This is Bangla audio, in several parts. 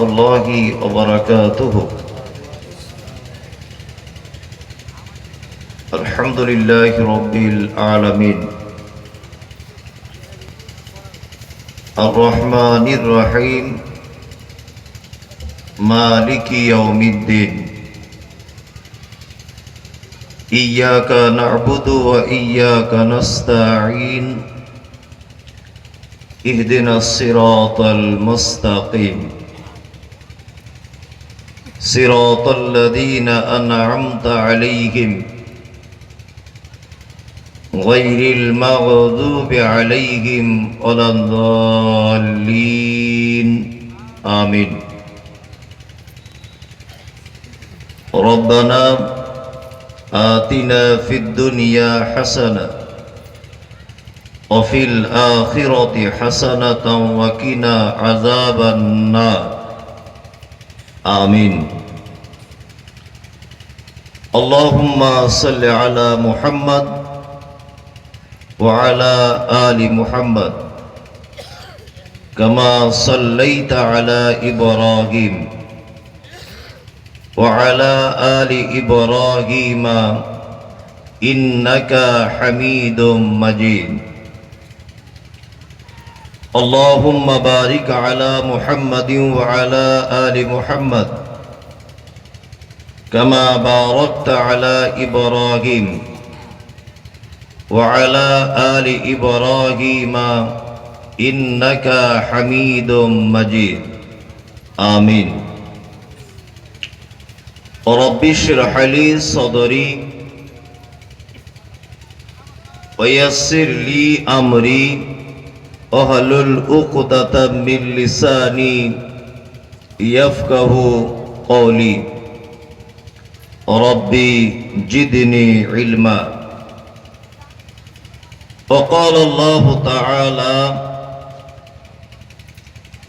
الله وبركاته. الحمد لله رب العالمين الرحمن الرحيم مالك يوم الدين إياك نعبد وإياك نستعين اهدنا الصراط المستقيم صراط الذين أنعمت عليهم غير المغضوب عليهم ولا الضالين آمين. ربنا آتنا في الدنيا حسنة وفي الآخرة حسنة وقنا عذاب النار آمين. اللهم صل على محمد وعلى آل محمد كما صليت على إبراهيم وعلى آل إبراهيم إنك حميد مجيد. اللهم بارك على محمد وعلى آل محمد كما باركت على إبراهيم وعلى آل إبراهيم إنك حميد مجيد آمين. رب اشرح لي صدري ويسر لي أمري واحلل عقدة من لساني يفقهوا قولي. ربي زدني علما. وقال الله تعالى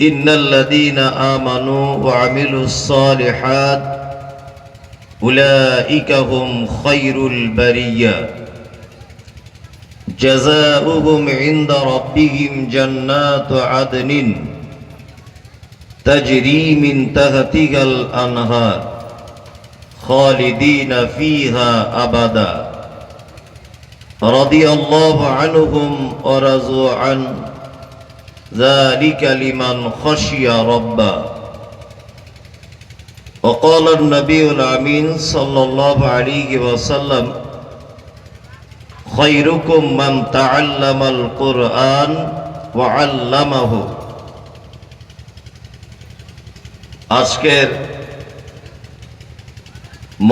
إن الذين آمنوا وعملوا الصالحات أولئك هم خير البرية جزاؤهم عند ربهم جنات عدن تجري من تحتها الأنهار خالدين فيها أبدا رضي الله عنهم ورضوا عنه ذلك لمن خشي ربه. وقال النبي الأمين صلى الله عليه وسلم خيركم من تعلم القرآن وعلمه. আজকের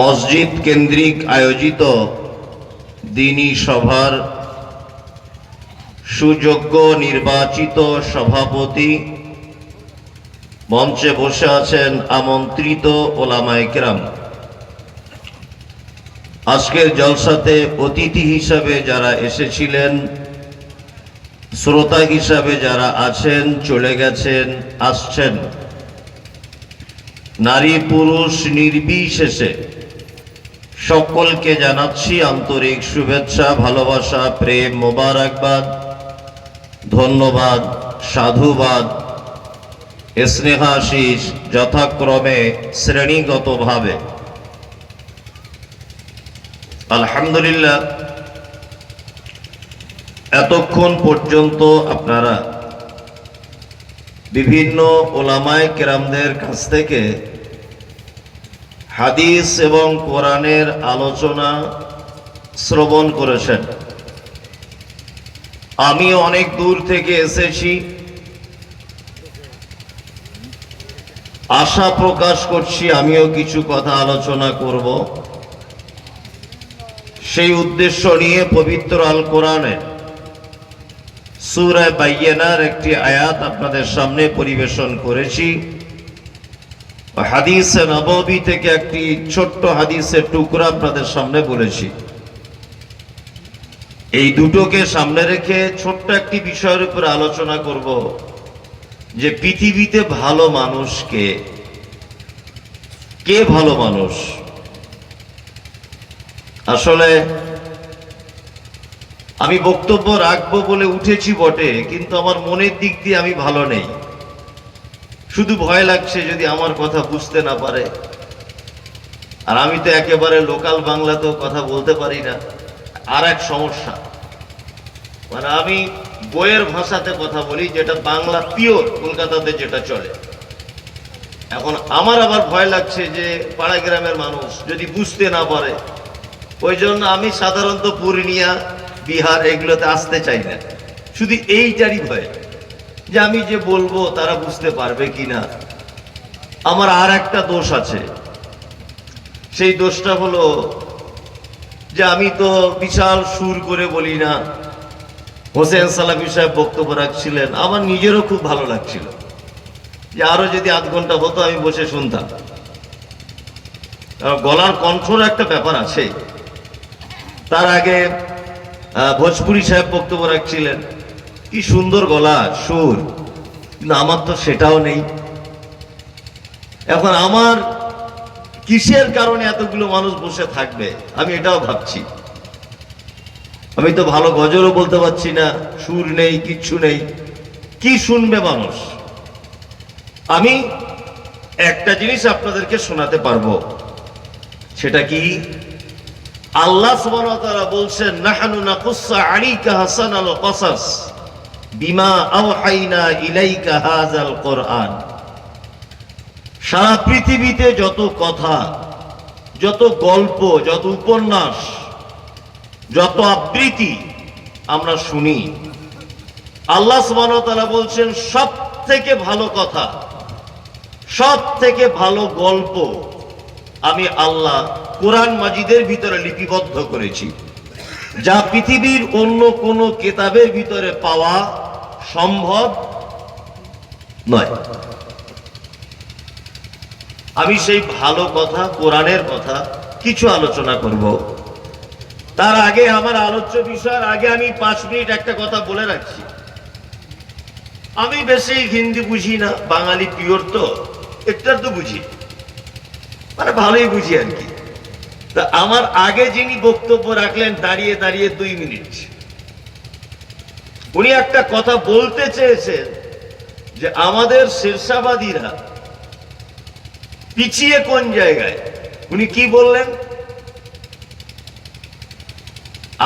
মসজিদ কেন্দ্রিক আয়োজিত দ্বীনি সভার সুযোগ্য নির্বাচিত সভাপতি, মঞ্চে বসে আছেন আমন্ত্রিত ওলামায়ে কেরাম, আজকের জলসাতে অতিথি হিসাবে যারা এসেছিলেন, শ্রোতা হিসাবে যারা আছেন, চলে গেছেন, আসছেন, নারী পুরুষ নির্বিশেষে সকলকে জানাচ্ছি আন্তরিক শুভেচ্ছা, ভালোবাসা, প্রেম, মোবারকবাদ, ধন্যবাদ, সাধুবাদ, স্নেহাশিস যথাক্রমে শ্রেণীগতভাবে। আলহামদুলিল্লাহ, এতক্ষণ পর্যন্ত আপনারা বিভিন্ন ওলামায়ে কেরামদের কাছ থেকে হাদিস এবং কোরআনের আলোচনা শ্রবণ করেছেন। আমি অনেক দূর থেকে এসেছি, আশা প্রকাশ করছি আমিও কিছু কথা আলোচনা করব। সেই উদ্দেশ্য নিয়ে পবিত্র আল কোরআনে সূরা বাইয়িনার একটি আয়াত আপনাদের সামনে পরিবেশন করেছি। হাদিসে নববী থেকে একটি ছোট্ট হাদিসের টুকরা আপনাদের সামনে বলেছি। এই দুটোকে সামনে রেখে ছোট্ট একটি বিষয়ের উপর আলোচনা করব যে পৃথিবীতে ভালো মানুষ কে? কে ভালো মানুষ? আসলে আমি বক্তব্য রাখবো বলে উঠেছি বটে, কিন্তু আমার মনের দিক দিয়ে আমি ভালো নেই। শুধু ভয় লাগছে যদি আমার কথা বুঝতে না পারে। আর আমি তো একেবারে লোকাল বাংলাতেও কথা বলতে পারি না। আর এক সমস্যা, মানে আমি বইয়ের ভাষাতে কথা বলি, যেটা বাংলা পিওর কলকাতাতে যেটা চলে। এখন আমার আবার ভয় লাগছে যে পাড়া গ্রামের মানুষ যদি বুঝতে না পারে, ওই জন্য আমি সাধারণত পূর্ণিয়া, বিহার এগুলোতে আসতে চাই না, শুধু এইটারই ভয় যে আমি যে বলবো তারা বুঝতে পারবে কিনা। আমার আর একটা দোষ আছে, সেই দোষটা হলো যে আমি তো বিশাল সুর করে বলি না। হোসেন সালাফি সাহেব বক্তব্য রাখছিলেন, আমার নিজেরও খুব ভালো লাগছিল যে আরো যদি আধ ঘন্টা হতো আমি বসে শুনতাম। গলার কণ্ঠর একটা ব্যাপার আছে। তার আগে ভোজপুরি সাহেব বক্তব্য রাখছিলেন, কি সুন্দর গলা, সুর, কিন্তু আমার তো সেটাও নেই। এখন আমার কিসের কারণে এতগুলো মানুষ বসে থাকবে আমি এটাও ভাবছি। আমি তো ভালো গজলও বলতে পারছি না, সুর নেই, কিচ্ছু নেই, কি শুনবে মানুষ? আমি একটা জিনিস আপনাদেরকে শোনাতে পারবো, সেটা কি? আল্লাহ সুবহানাহু ওয়া তাআলা বলছেন, নাহনু নাকুসসু আলাইকা হাসানাল কসাস বিমা আওহাইনা ইলাইকা হাযাল কোরআন। সারা পৃথিবীতে যত কথা, যত গল্প, যত উপন্যাস, যত আবৃত্তি আমরা শুনি, আল্লাহ সুবহানাহু ওয়া তাআলা বলছেন সব থেকে ভালো কথা, সব থেকে ভালো গল্প আমি আল্লাহ কোরআন মাজিদের ভিতরে লিপিবদ্ধ করেছি, যা পৃথিবীর অন্য কোন কিতাবের ভিতরে পাওয়া সম্ভব নয়। আমি সেই ভালো কথা, কোরআনের কথা কিছু আলোচনা করব। তার আগে আমার আলোচ্য বিষয়ের আগে আমি 5 মিনিট একটা কথা বলে রাখছি। আমি বেশি হিন্দি বুঝি না, বাঙালি পিওর তো একটার তো বুঝি, মানে ভালোই বুঝি আর কি। তা আমার আগে যিনি বক্তব্য রাখলেন দাঁড়িয়ে দাঁড়িয়ে 2 মিনিট, উনি একটা কথা বলতে চেয়েছেন যে আমাদের শেরশাবাদীরা পিছিয়ে কোন জায়গায়। উনি কি বললেন?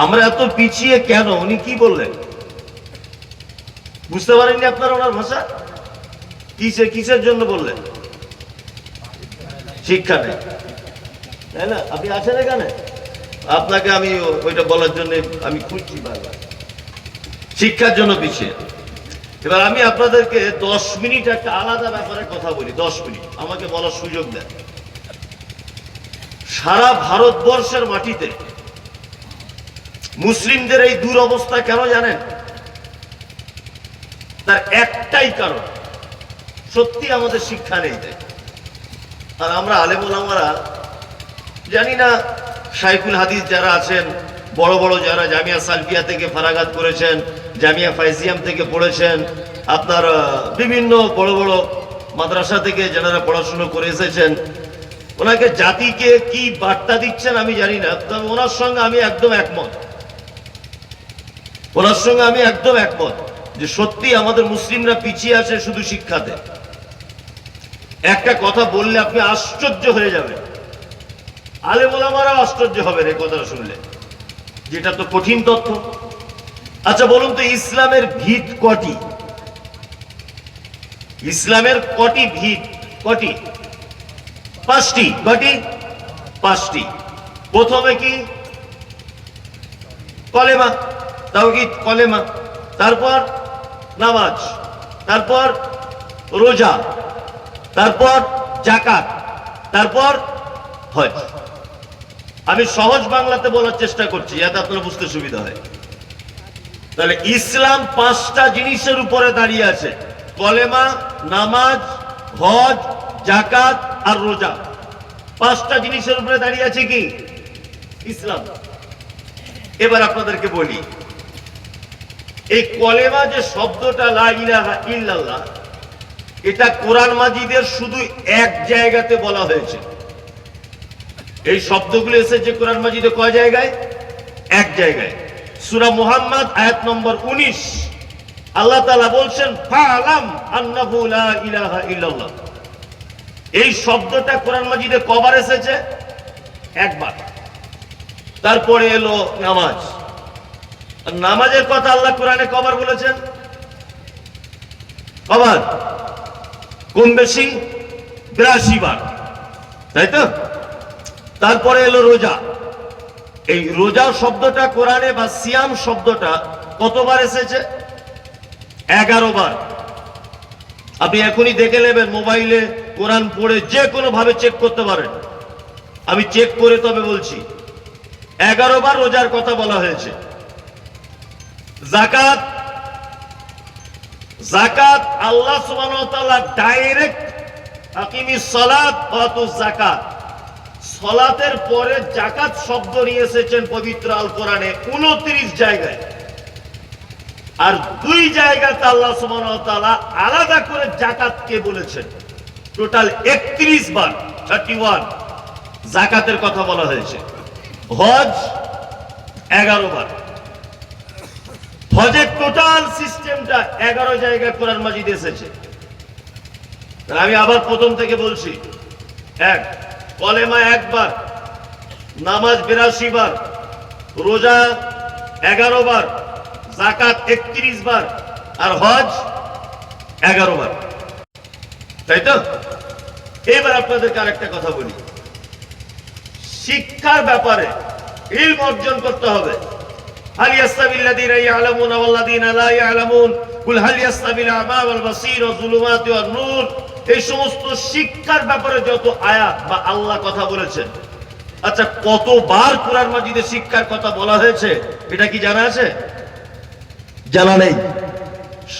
আমরা এত পিছিয়ে কেন? উনি কি বললেন বুঝতে পারেননি আপনারা ওনার ভাষা? কিসের জন্য বললেন? শিক্ষা নেই, তাই না? আপনি আছেন এখানে, আপনাকে আমি ওইটা বলার জন্য আমি খুঁজছি বারবার, শিক্ষার জন্য পিছিয়ে। এবার আমি আপনাদেরকে 10 মিনিট একটা আলাদা ব্যাপারে কথা বলি। 10 মিনিট আমাকে বলার সুযোগ দেন। সারা ভারতবর্ষের মাটিতে মুসলিমদের এই দুরবস্থা কেন জানেন? তার একটাই কারণ, সত্যি আমাদের শিক্ষা নেই। আর আমরা আলেম ওলামারা জানি না, শাইখুল হাদিস যারা আছেন, বড় বড় যারা জামিয়া সালফিয়া থেকে ফারাগাত করেছেন, জামিয়া ফাইজিয়াম থেকে পড়েছেন, আপনার বিভিন্ন বড় বড় মাদ্রাসা থেকে যারা পড়াশোনা করে এসেছেন, ওনাকে জাতিকে কি বার্তা দিচ্ছেন আমি জানি না, তবে ওনার সঙ্গে আমি একদম একমত। ওনার সঙ্গে আমি একদম একমত যে সত্যি আমাদের মুসলিমরা পিছিয়ে আছে শুধু শিক্ষাতে। একটা কথা বললে আপনি আশ্চর্য হয়ে যাবেন, আলেম ওলামারাও আশ্চর্য হবেন এই কথাটা শুনলে, যেটা তো কঠিন তথ্য। আচ্ছা বলুন তো, ইসলামের ভিত কটি? ইসলামের কটি ভিত? কটি? 5টি। কটি? 5টি। প্রথমে কি? কলেমা, তাওহীদ, কলেমা। তারপর নামাজ, তারপর রোজা, তারপর যাকাত, তারপর হজ। আমি সহজ বাংলাতে বলার চেষ্টা করছি যাতে আপনারা বুঝতে সুবিধা হয়। তাহলে ইসলাম 5টা জিনিসের উপরে দাঁড়িয়ে আছে: কলেমা, নামাজ, হজ, যাকাত আর রোজা। 5টা জিনিসের উপরে দাঁড়িয়ে আছে কি? ইসলাম। এবার আপনাদেরকে বলি, এই কলেমা যে শব্দটা, লা ইলাহা ইল্লাল্লাহ, এটা কোরআন মাজিদের শুধু এক জায়গাতে বলা হয়েছে। এই শব্দগুলো এসেছে কোরআন মাজিদে কয় জায়গায়? এক জায়গায়। সূরা মুহাম্মদ আয়াত নম্বর 19 আল্লাহ তাআলা বলছেন ফাআলাম আন্নাহু লা ইলাহা ইল্লাল্লাহ। এই শব্দটা কোরআন মাজিদে কবার এসেছে? একবার। তারপরে এলো নামাজ। নামাজের কথা আল্লাহ কোরআনে কবার বলেছেন? কবার? কম বেশি 82 বার, তাই তো? তারপরে এলো রোজা। এই রোজা শব্দটা কোরআনে বা সিয়াম শব্দটা কতবার এসেছে? 11 বার। আপনি এখনই দেখে নেবেন, মোবাইলে কোরআন পড়ে যে কোনো ভাবে চেক করতে পারেন। আমি চেক করে তবে বলছি 11 বার রোজার কথা বলা হয়েছে। যাকাত, যাকাত আল্লাহ সুবহানাহু ওয়া তাআলা ডাইরেক্ট আকিমিস সালাত ওয়া আতুজ যাকাত, সালাতের পরে যাকাত শব্দ নিয়ে এসেছেন পবিত্র আল কোরআনে 29 জায়গায়। আর 2 জায়গাতে আল্লাহ সুবহানাহু ওয়া তাআলা আলাদা করে যাকাতকে বলেছেন। টোটাল 31 বার, 31 যাকাতের কথা বলা হয়েছে। হজ 11 বার। হজের টোটাল সিস্টেমটা 11 জায়গায় কোরআন মাজিদে এসেছে। আমি আবার প্রথম থেকে বলছি, এক, কলেমা 1 বার, নামাজ 82 বার, রোজা 11 বার, যাকাত 31 বার, আর হজ 11 বার, তাই তো? এবার আপনাদেরকে আরেকটা কথা বলি, শিক্ষার ব্যাপারে ইলম অর্জন করতে হবে। হাল ইয়াস্তাবিল্লাযীনা ইয়ালামুনা ওয়াল্লাযীনা লা ইয়ালামুন কুল হাল ইয়াস্তাবিল আ'মা ওয়াল বাসীর ওয়াজ যুলুমাতু ওয়ান নূর। এই সমস্ত শিক্ষার ব্যাপারে যত আয়াত বা আল্লাহ কথা বলেছেন, আচ্ছা কতবার কোরআন মাজিদে শিক্ষার কথা বলা হয়েছে এটা কি জানা আছে? জানা নেই।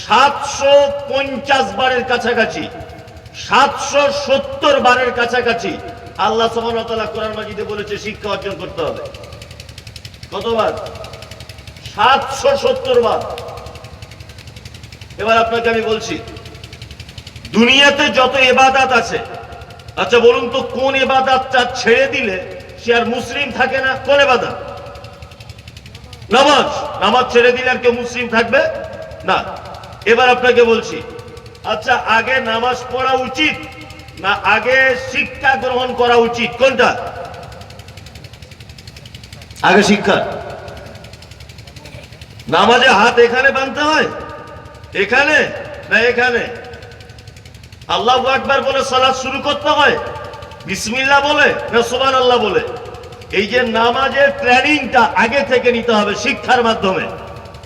750 বারের কাছাকাছি, 770 বারের কাছাকাছি আল্লাহ সুবহানাহু ওয়া তাআলা কোরআন মাজিদে বলেছে শিক্ষা অর্জন করতে হবে। কতবার? 770 বার। এবার আপনাকে আমি বলছি, দুনিয়াতে যত ইবাদত আছে, আচ্ছা বলুন তো কোন ইবাদতটা ছেড়ে দিলে সে আর মুসলিম থাকে না? কোন ইবাদত? নামাজ। নামাজ ছেড়ে দিলে আর কেউ মুসলিম থাকবে না। এবার আপনাকে বলছি, আচ্ছা আগে নামাজ পড়া উচিত না আগে শিক্ষা গ্রহণ করা উচিত? কোনটা? আগে শিক্ষা। নামাজে হাত এখানে বাঁধতে হয়, এখানে না এখানে? আল্লাহু আকবার বলে সালাত শুরু করতে হয়, বিসমিল্লাহ বলে না সুবহানাল্লাহ বলে? এই যে নামাজের ট্রেনিংটা আগে থেকে নিতে হবে শিক্ষার মাধ্যমে।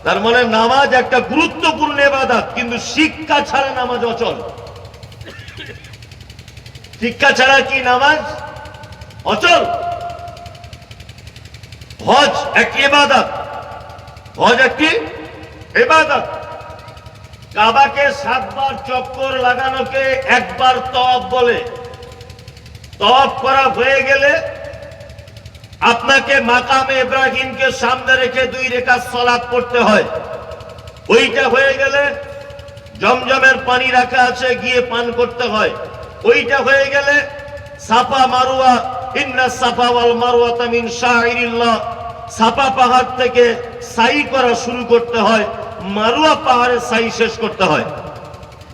তার মানে নামাজ একটা গুরুত্বপূর্ণ ইবাদত, কিন্তু শিক্ষা ছাড়া নামাজ অচল। শিক্ষা ছাড়া কি নামাজ অচল? হজ একটি ইবাদত, হজ একটি ইবাদত। কাবাকে 7 বার চক্কর লাগানোকে 1 বার তওয়াফ বলে। তওয়াফ করা হয়ে গেলে আপনাকে মাকামে ইব্রাহিমকে সামনে রেখে 2 রাকাত সালাত পড়তে হয়। ওইটা হয়ে গেলে জমজমের পানি রাখা আছে, গিয়ে পান করতে হয়। ওইটা হয়ে গেলে সাফা মারওয়া, ইন্নাস সাফা ওয়াল মারওয়াতা মিন শাইরিল্লাহ, সাফা পাহাড় থেকে সাই করা শুরু করতে হয়, মারওয়া পাহাড়ে সাই শেষ করতে হয়।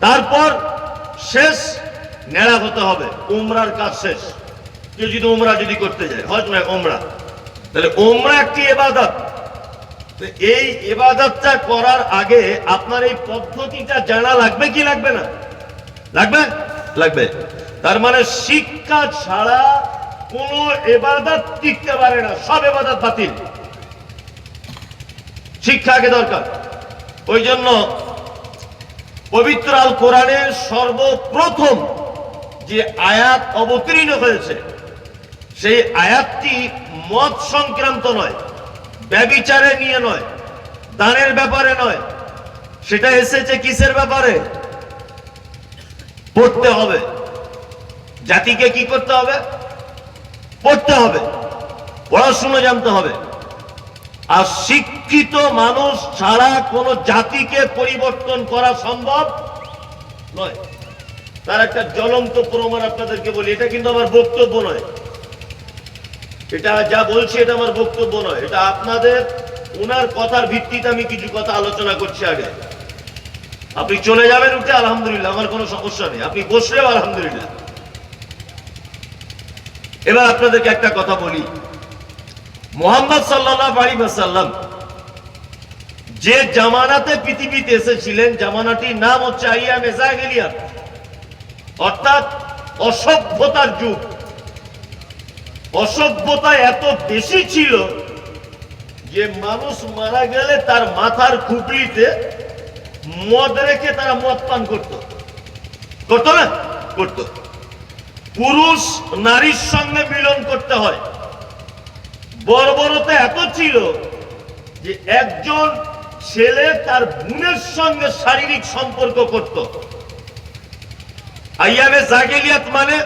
তারপর শেষ নেড়া হতে হবে, উমরার কাজ শেষ। কেউ যদি উমরা যদি করতে যায়, হজ নয় উমরা, তাহলে উমরা একটি ইবাদত। এই ইবাদতটা করার আগে আপনার এই পদ্ধতিটা জানা লাগবে কি লাগবে না? লাগবে, লাগবে। তার মানে শিক্ষা ছাড়া কোন ইবাদত টিকতে পারে না, সব ইবাদত বাতিল। শিক্ষা আগে দরকার। ওই জন্য পবিত্র আল কোরআনের সর্বপ্রথম যে আয়াত অবতীর্ণ হয়েছে, সেই আয়াতটি মদ সংক্রান্ত নয়, ব্যভিচারে নিয়ে নয়, দানের ব্যাপারে নয়। সেটা এসেছে কিসের ব্যাপারে? পড়তে হবে। জাতিকে কি করতে হবে? পড়তে হবে, পড়াশোনা জানতে হবে। আর শিক্ষিত মানুষ ছাড়া কোন জাতিকে পরিবর্তন করা সম্ভব নয়। তার একটা জ্বলন্ত প্রমাণ আপনাদেরকে বলি, এটা কিন্তু আমার বক্তব্য নয়, এটা যা বলছি এটা আমার বক্তব্য নয়, এটা আপনাদের ওনার কথার ভিত্তিতে আমি কিছু কথা আলোচনা করছি। আগে আপনি চলে যাবেন উঠে আলহামদুলিল্লাহ, আমার কোনো সমস্যা নেই, আপনি বসলেও আলহামদুলিল্লাহ। এবার আপনাদেরকে একটা কথা বলি, মুহাম্মদ সাল্লাল্লাহু আলাইহি ওয়াসাল্লাম যে জামানাতে পৃথিবীতে এসেছিলেন, জামানাটির নাম হচ্ছে আইয়ামে জাহিলিয়াত, অর্থাৎ অসভ্যতার যুগ। অসভ্যতা এত বেশি ছিল যে মানুষ মারা গেলে তার মাথার খুপড়িতে মদ রেখে তারা মদ পান করতো না? করতো। পুরুষ নারীর সঙ্গে মিলন করতে হয়। বর্বরতা এত ছিল যে একজন ছেলে তার বোনের সঙ্গে শারীরিক সম্পর্ক করত। আইয়ামে জাহিলিয়াত মানে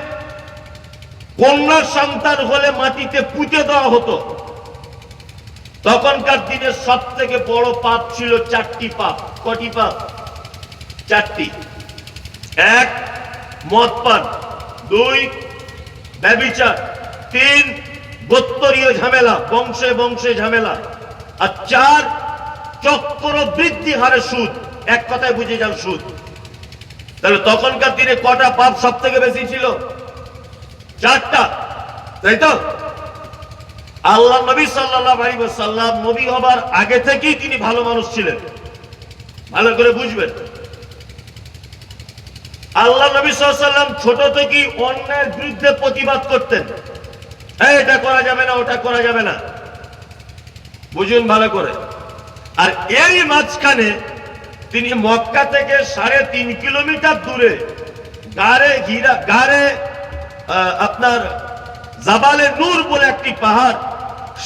কন্যা সন্তান হলে মাটিতে পুঁতে দেওয়া হতো। তখনকার দিনে সব থেকে বড় পাপ ছিল চারটি পাপ। কটি পাপ? চারটি। এক, মদ পান। দুই, ব্যভিচার। তিন, গোত্রীয় ঝামেলা, বংশে বংশে ঝামেলা। আর চার, চক্রবৃদ্ধি হারে সুদ। এক কথায় বুঝে যান, সুদ। তাহলে তখনকার দিনে কটা পাপ সব থেকে বেশি ছিল? চারটা, তাই তো? আল্লাহ নবী সাল্লাল্লাহু আলাইহি ওয়াসাল্লাম নবী হবার আগে থেকেই তিনি ভালো মানুষ ছিলেন, ভালো করে বুঝবেন। আল্লাহ নবী সাল্লাল্লাহু আলাইহি ওয়াসাল্লাম ছোট থেকেই অন্যায়ের বিরুদ্ধে প্রতিবাদ করতেন। এটা করা যাবে না, ওটা করা যাবে না, বুঝুন ভালো করে। আর এরই মাঝখানে তিনি মক্কা থেকে 3.5 কিলোমিটার দূরে গারে আপনার জাবালে নূর বলে একটি পাহাড়,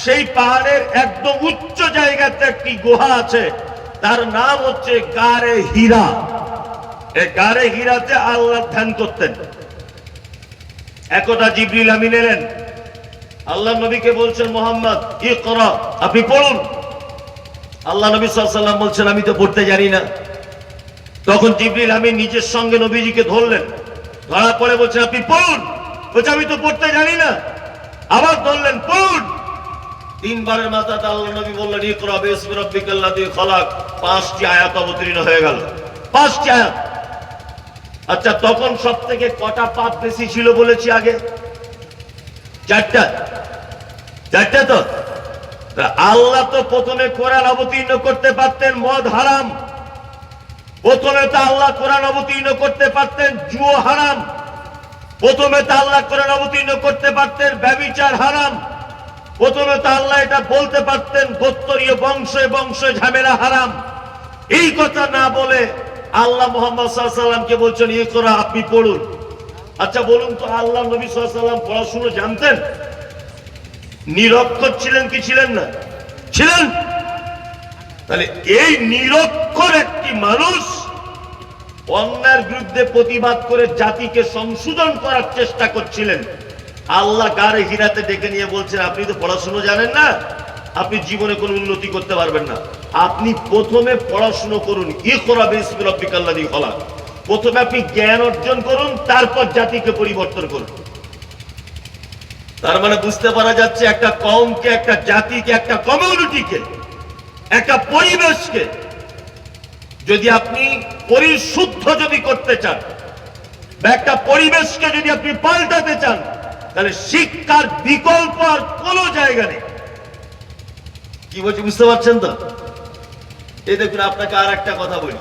সেই পাহাড়ের একদম উচ্চ জায়গাতে একটি গুহা আছে, তার নাম হচ্ছে গারে হীরা। এই গারে হীরাতে আল্লাহ ধ্যান করতেন। একদা জিবরিল আমিন এলেন, আল্লাহ নবীকে বলছেন, মুহাম্মদ ইকরা, আপনি পড়ুন। আল্লাহ নবী সাল্লাল্লাহু আলাইহি ওয়াসাল্লাম বলছেন, আমি তো পড়তে জানি না। তখন জিবরিল আমিন নিজের সঙ্গে নবীজিকে ধরলেন, ধরা পড়ে বলছেন, আপনি পড়ুন। বলছে, আমি তো পড়তে জানি না। আবার ধরলেন, পড়ুন। 3 বারের মাথাতে আল্লাহ নবী বললেন, ইকরা বিসমি রাব্বিকাল্লাযী খালাক। 5টি আয়াত অবতীর্ণ হয়ে গেল, 5টি আয়াত। আচ্ছা, তখন সব থেকে কটা পাপ বেশি ছিল বলেছি আগে? চারটা তো। আল্লাহ তো প্রথমে কোরআন অবতীর্ণ করতে পারতেন মদ হারাম, প্রথমে তো আল্লাহ কোরআন অবতীর্ণ করতে পারতেন জুয়া হারাম, প্রথমে তো আল্লাহ কোরআন অবতীর্ণ করতে পারতেন ব্যভিচার হারাম, প্রথমে তো আল্লাহ এটা বলতে পারতেন গোত্রীয় বংশে বংশে ঝামেলা হারাম। এই কথা না বলে আল্লাহ মুহাম্মদ সাল্লাল্লাহু আলাইহি ওয়াসাল্লামকে বলছেন, ইকরা, আপনি পড়ুন। আচ্ছা বলুন তো, আল্লাহ নবী সাল্লাল্লাহু আলাইহি ওয়াসাল্লাম পড়াশোনা জানতেন? নিরক্ষর ছিলেন কি ছিলেন না? ছিলেন। তাহলে এই নিরক্ষর একটি মানুষ অন্যায়ের বিরুদ্ধে প্রতিবাদ করে জাতিকে সংশোধন করার চেষ্টা করছিলেন। আল্লাহ গারে হীরাতে ডেকে নিয়ে বলছেন, আপনি তো পড়াশোনা জানেন না, আপনি জীবনে কোনো উন্নতি করতে পারবেন না। আপনি প্রথমে পড়াশোনা করুন, ইকরা বিসমি রাব্বিকাল্লাযী খালাক। প্রথমে আপনি জ্ঞান অর্জন করুন, তারপর জাতিকে পরিবর্তন করুন। তার মানে বুঝতে পারা যাচ্ছে, একটা কওমকে, একটা জাতিকে, একটা কমিউনিটিকে, একটা পরিবেশকে যদি আপনি পরিশুদ্ধ যদি করতে চান, বা একটা পরিবেশকে যদি আপনি পাল্টাতে চান, তাহলে শিক্ষার বিকল্প আর কোনো জায়গা নেই। কি বলছি বুঝতে পারছেন তো? এই দেখুন, আপনাকে আর একটা কথা বলি,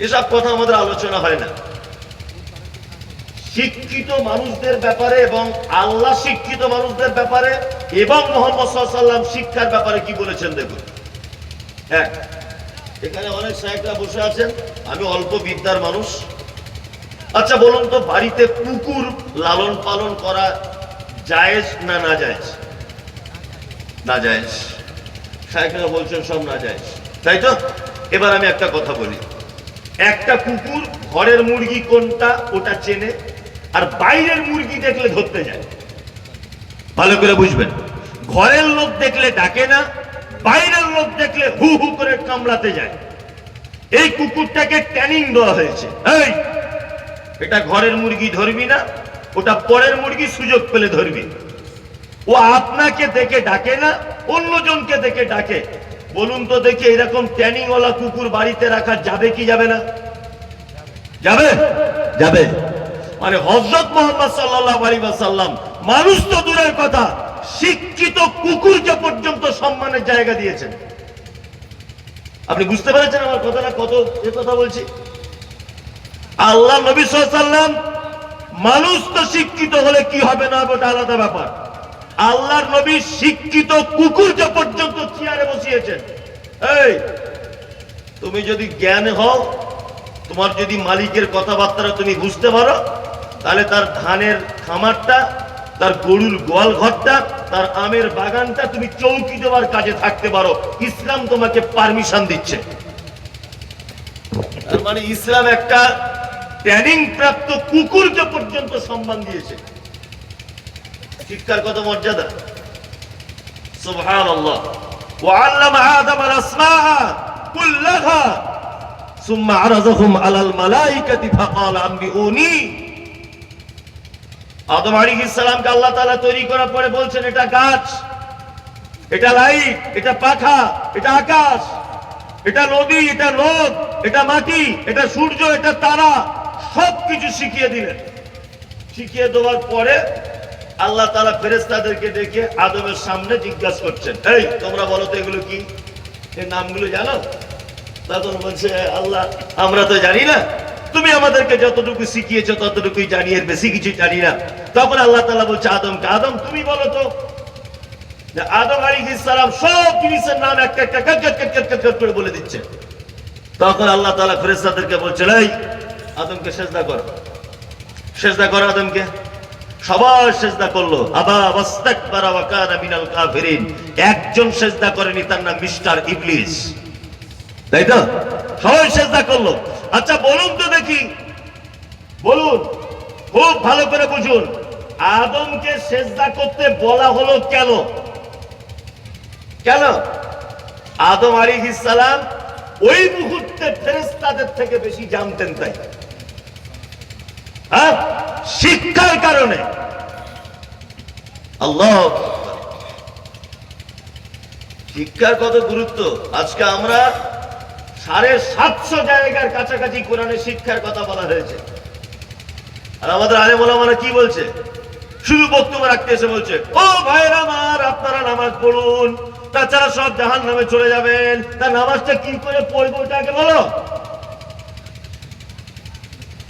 এসব কথা আমাদের আলোচনা হয় না। শিক্ষিত মানুষদের ব্যাপারে এবং আল্লাহ শিক্ষিত মানুষদের ব্যাপারে এবং মুহাম্মদ সাল্লাল্লাহু আলাইহি ওয়াসাল্লাম শিক্ষার ব্যাপারে কি বলেছেন দেখুন। হ্যাঁ, এখানে অনেক সাহেবরা বসে আছেন, আমি অল্প বিদ্যার মানুষ। আচ্ছা বলুন তো, বাড়িতে কুকুর লালন পালন করা জায়েজ না না জায়েজ? না জায়েজ। সাহেবরা বলছেন সব না জায়েজ, তাই তো? এবার আমি একটা কথা বলি, একটা কুকুর ঘরের মুরগি কোনটা ওটা চেনে, আর বাইরের মুরগি দেখলে ধরতে যায়। ভালো করে বুঝবেন, ঘরের লোক দেখলে ডাকে না, বাইরের লোক দেখলে হু হু করে কামড়াতে যায়। এই কুকুরটাকে ট্রেনিং দেওয়া হয়েছে, এই এটা ঘরের মুরগি ধরবি না, ওটা পরের মুরগি, সুযোগ পেলে ধরবি। ও আপনাকে দেখে ডাকে না, অন্যজনকে দেখে ডাকে। বলুন তো দেখি, এরকম ট্রেনিং ওয়ালা কুকুর বাড়িতে রাখা যাবে কি যাবে না? যাবে? যাবে। মানে হযরত মুহাম্মদ সাল্লাল্লাহু আলাইহি ওয়াসাল্লাম মানুষ তো দূরের কথা, শিক্ষিত কুকুরকে পর্যন্ত সম্মানের জায়গা দিয়েছেন। আপনি বুঝতে পেরেছেন আমার কথাটা কত এ কথা বলছি? আল্লাহ নবী সাল্লাল্লাহু আলাইহি ওয়াসাল্লাম, মানুষ তো শিক্ষিত হলে কি হবে না হবে ওটা আলাদা ব্যাপার, আল্লাহর নবী শিক্ষিত কুকুরকে পর্যন্ত চেয়ারে বসিয়েছেন। এই তুমি যদি জ্ঞান হও, তোমার যদি মালিকের কথাবার্তা তুমি বুঝতে পারো, তাহলে তার ধানের খামারটা, তার গরুর গোয়াল ঘরটা, তার আমের বাগানটা তুমি চৌকি দেওয়ার কাজে থাকতে পারো। ইসলাম তোমাকে পারমিশন দিচ্ছে। তার মানে ইসলাম একটা ট্রেনিং প্রাপ্ত কুকুরকে পর্যন্ত সম্মান দিয়েছে। শিক্ষার কত মর্যাদা! সুবহানাল্লাহ। ওয়া আল্লামা আদম আল আসমাআ কুল্লাহা সুম্মা আরাযাহুম আলাল মালাইকাতি ফাকালা আনবিউনি। আদম আলাইহিস সালামকে আল্লাহ তাআলা তৈরি করার পরে বলছেন, এটা গাছ, এটা লাইট, এটা পাখা, এটা আকাশ, এটা নদী, এটা নদ, এটা মাটি, এটা সূর্য, এটা তারা, সবকিছু শিখিয়ে দিলেন। শিখিয়ে দেওয়ার পরে আল্লাহ তাআলা ফেরেশতাদেরকে ডেকে আদমের সামনে জিজ্ঞাসা করছেন, এই তোমরা বলো তো এগুলো কি, এর নামগুলো জানো? তখন বলছে, আল্লাহ আমরা তো জানি না, তুমি আমাদেরকে যতটুকু শিখিয়েছো ততটুকুই জানি, এর বেশি কিছু জানি না। তখন আল্লাহ তাআলা বলছে আদমকে, আদম তুমি বলো তো। আদম আলাইহিস সালাম সব জিনিসের নাম একটা একটা করে বলে দিচ্ছে। তখন আল্লাহ তাআলা ফেরেশতাদেরকে বলছেন, এই আদমকে সিজদা করো, সিজদা করো আদমকে। সবাই সিজদা করলো। আবা ওয়াস্তাকবারা ওয়া কানা মিনাল কাফিরিন। একজন সিজদা করেনি, তার নাম মিস্টার ইবলিস। তাই তো? সবাই সিজদা করলো। আচ্ছা বলুন তো দেখি, বলুন, খুব ভালো করে বুঝুন, আদমকে সিজদা করতে বলা হলো কেন? কেন? আদম আলাইহিস সালাম ওই মুহূর্তে ফেরেশতাদের থেকে বেশি জানতেন, তাই। হ্যাঁ, শিক্ষার কারণে। আল্লাহ, শিক্ষার কত গুরুত্ব! আজকে আমরা 750 জায়গার কাছাকাছি কোরআনে শিক্ষার কথা বলা হয়েছে, আর আমাদের আলেম ওলামারা কি বলছে? শুধু বক্তব্য রাখতে এসে বলছে, ও ভাইরা আমার, আপনারা নামাজ পড়ুন, তাছাড়া সব জাহান্নামে চলে যাবেন। তা নামাজটা কি করে পড়বো ওটা আগে বলো।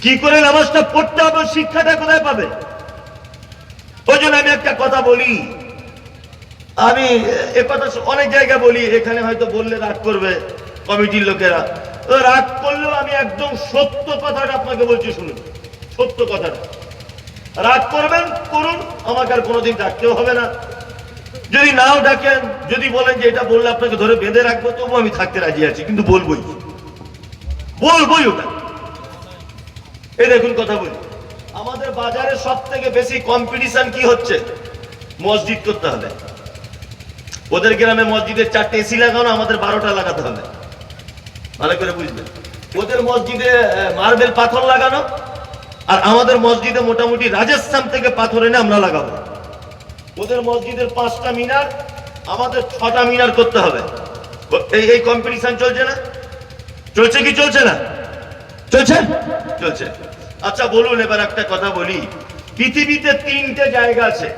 কি করে নামাজটা পড়তে হবে, শিক্ষাটা কোথায় পাবে? ওই জন্য আমি একটা কথা বলি, আমি এ কথা অনেক জায়গায় বলি, এখানে হয়তো বললে রাগ করবে কমিটির লোকেরা, রাগ করলেও আমি একদম সত্য কথাটা আপনাকে বলছি, শুনুন সত্য কথাটা। রাগ করবেন করুন, আমাকে আর কোনোদিন ডাকতেও হবে না। যদি নাও ডাকেন, যদি বলেন যে এটা বললে আপনাকে ধরে বেঁধে রাখবো, তবু আমি থাকতে রাজি আছি, কিন্তু বলবোই, বলবোই ওটা। এই দেখুন কথা বলি, আমাদের বাজারে সব থেকে বেশি কম্পিটিশন কি হচ্ছে? মসজিদ করতে হবে। ওদের গ্রামে মসজিদের 4টে এসি লাগানো, আমাদের 12টা লাগাতে হবে। ভালো করে বুঝবেন, ওদের মসজিদে মার্বেল পাথর লাগানো, আর আমাদের মসজিদে মোটামুটি রাজস্থান থেকে পাথর এনে আমরা লাগাবো। ওদের মসজিদের 5টা মিনার, আমাদের 6টা মিনার করতে হবে। এই কম্পিটিশন চলছে না? চলছে কি চলছে না? চলছে, চলছে। আচ্ছা বলুন, এবার একটা কথা বলি, পৃথিবীতে 3টে জায়গা আছে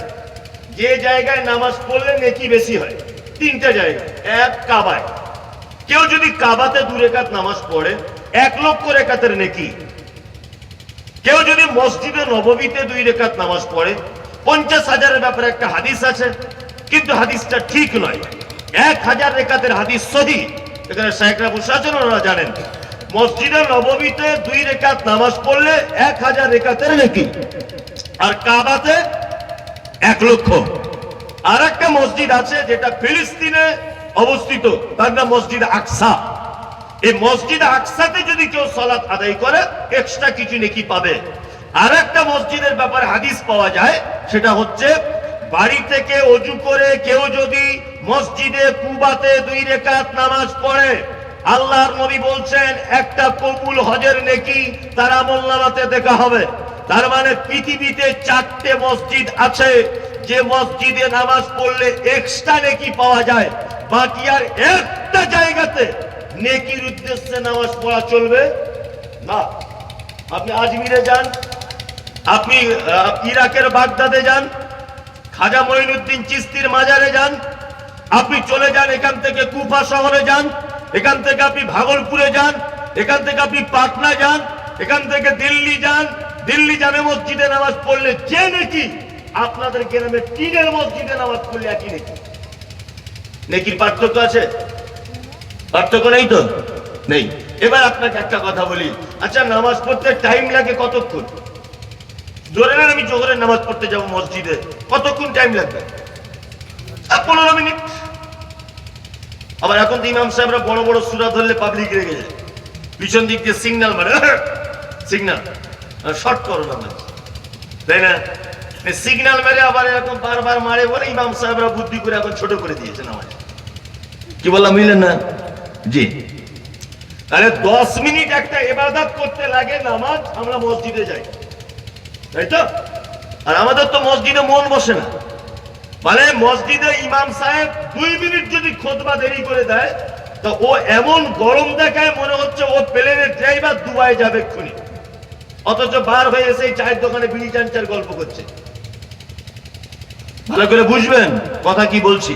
যে জায়গায় নামাজ পড়লে নেকি বেশি হয়। 3টে জায়গা। এক, কাবায়। কেউ যদি কাবাতে 2 রাকাত নামাজ পড়ে 1 লক্ষ রাকাতের নেকি। কেউ যদি মসজিদে নববীতে 2 রাকাত নামাজ পড়ে 50,000-এর ব্যাপারে একটা হাদিস আছে, কিন্তু হাদিসটা ঠিক নয়। 1000 রাকাতের হাদিস সহিহ। এখানে শায়েখরা বসে আছেন, ওনারা জানেন। মসজিদে নববীতে 2 রাকাত নামাজ পড়লে 1000 রাকাতের নেকি, আর কাবাতে 1 লক্ষ। আর একটা মসজিদ আছে যেটা ফিলিস্তিনে অবস্থিত, তার নাম মসজিদ আকসা। এই মসজিদ আকসাতে যদি কেউ সালাত আদায় করে এক্সট্রা কিছু নেকি পাবে। আর একটা মসজিদের ব্যাপারে হাদিস পাওয়া যায়, সেটা হচ্ছে বাড়ি থেকে ওযু করে কেউ যদি মসজিদে কুবাতে 2 রাকাত নামাজ পড়ে, আল্লাহর নবী বলছেন একটা কবুল হজের নেকি তার আমলনামাতে দেখা হবে। তার মানে পৃথিবীতে 4টে মসজিদ আছে যে মসজিদে নামাজ পড়লে এক্সট্রা নেকি পাওয়া যায়, বাকি আর একটা জায়গাতে নেকির উদ্দেশ্যে নামাজ পড়া চলবে না। আপনি আজমিরে যান, আপনি ইরাকের বাগদাদে যান, খাজা মঈনুদ্দিন চিশতির মাজারে যান, আপনি চলে যান এখান থেকে কুফা শহরে যান, এখান থেকে আপনি ভাগলপুরে যান, এখান থেকে আপনি পাটনা যান, এখান থেকে দিল্লি যান, দিল্লি জামে মসজিদে নামাজ পড়লে যে নাকি আপনাদের গ্রামে টিনের মসজিদে নামাজ পড়লে একই নাকি। নেকির পার্থক্য আছে? পার্থক্য নেই তো? নেই। এবার আপনাকে একটা কথা বলি, আচ্ছা নামাজ পড়তে টাইম লাগে কতক্ষণ? ধরে নেন আমি জোহরের নামাজ পড়তে যাব মসজিদে, কতক্ষণ টাইম লাগবে? 15 মিনিট। আবার এখন তো ইমাম সাহেবরা বড় বড় সূরা ধরলে পাবলিক রেগে যায়, পিছন দিক দিয়ে সিগন্যাল মারে, সিগন্যাল শর্ট করো নামাজ, তাই না? সিগন্যাল মেরে আবার এরকম বারবার মারে বলে ইমাম সাহেবরা বুদ্ধি করে এখন ছোট করে দিয়েছে নামাজ। কি বললাম বুঝলেন না? জি। তাহলে 10 মিনিট একটা ইবাদত করতে লাগে নামাজ, আমরা মসজিদে যাই, তাই তো? আর আমাদের তো মসজিদে মন বসে না, মানে মসজিদে ইমাম সাহেব 2 মিনিট যদি খুতবা দেরি করে দেয় তো ও এমন গরম দেখায় মনে হচ্ছে ও প্লেনের ড্রাইভার দুবাই যাবে এক্ষুনি, অথচ বার হয়ে এসে চায়ের দোকানে বিড়ি চাঞ্চার গল্প করছে। ভালো করে বুঝবেন কথা কি বলছি।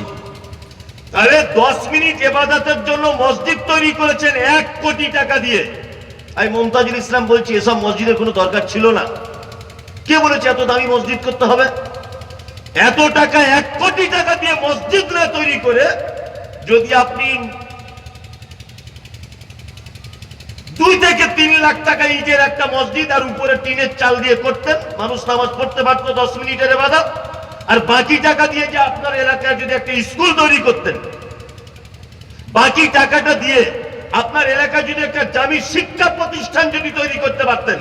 তাহলে 10 মিনিট ইবাদতের জন্য মসজিদ তৈরি করেছেন 1 কোটি টাকা দিয়ে। আমি মুমতাজুল ইসলাম বলছি, এসব মসজিদের কোনো দরকার ছিল না। কে বলেছে এত দামি মসজিদ করতে হবে? এত টাকা 1 কোটি টাকা দিয়ে মসজিদ না তৈরি করে যদি আপনি 2 থেকে 3 লাখ টাকা ইটের একটা মসজিদ আর উপরে টিনের চাল দিয়ে করতেন, মানুষ নামাজ পড়তে পারতো 10 মিনিটের ইবাদত। আর বাকি টাকা দিয়ে যে আপনার এলাকায় যদি একটা স্কুল তৈরি করতেন, বাকি টাকাটা দিয়ে আপনার এলাকায় যদি একটা জামি শিক্ষা প্রতিষ্ঠান যদি তৈরি করতে পারতেন,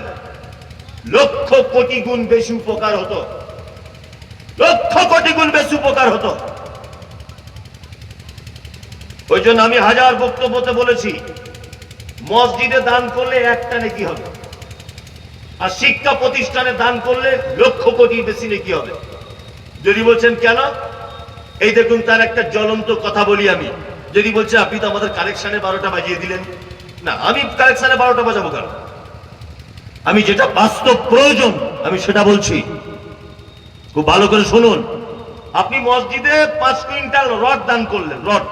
লক্ষ কোটি গুণ বেশি উপকার হতো, লক্ষ কোটি গুণ বেশি উপকার হতো। ওই জন্য আমি হাজার বক্তব্যতে বলেছি, মসজিদে দান করলে একটা নেকি হবে, আর শিক্ষা প্রতিষ্ঠানে দান করলে লক্ষ কোটি বেশি নেকি হবে। যদি বলছেন কেন, এই দেখুন তার একটা জ্বলন্ত কথা বলি আমি। যদি বলছে আপনি তো আমাদের কালেকশনে 12টা বাজিয়ে দিলেন, না আমি কালেকশনে 12টা বাজাবো কেন? আমি যেটা বাস্তব প্রয়োজন আমি সেটা বলছি, খুব ভালো করে শুনুন। আপনি মসজিদে 5 কুইন্টাল রড দান করলেন, রড,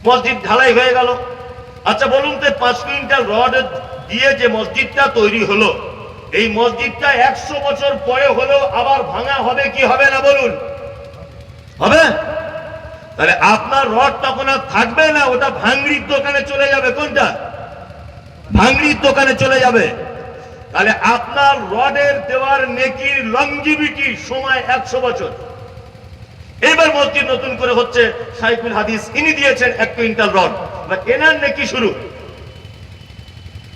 মসজিদ ঢালাই হয়ে গেল। আচ্ছা বলুন তো 5 কুইন্টাল রড দিয়ে যে মসজিদটা তৈরি হলো, এই মসজিদটা 100 বছর পরে হলেও আবার ভাঙা হবে কি হবে না বলুন? হবে। তাহলে আপনার রড তখন আর থাকবে না, ওটা ভাঙড়ির দোকানে চলে যাবে। কোনটা? ভাঙড়ির দোকানে চলে যাবে। তাহলে আপনার রডের দেওয়ার নেকির লংজিভিটি সময় 100 বছর। এবার মসজিদ নতুন করে হচ্ছে, শাইখুল হাদিস ইনি দিয়েছেন 1 কুইন্টাল রড, এনার নেকি শুরু।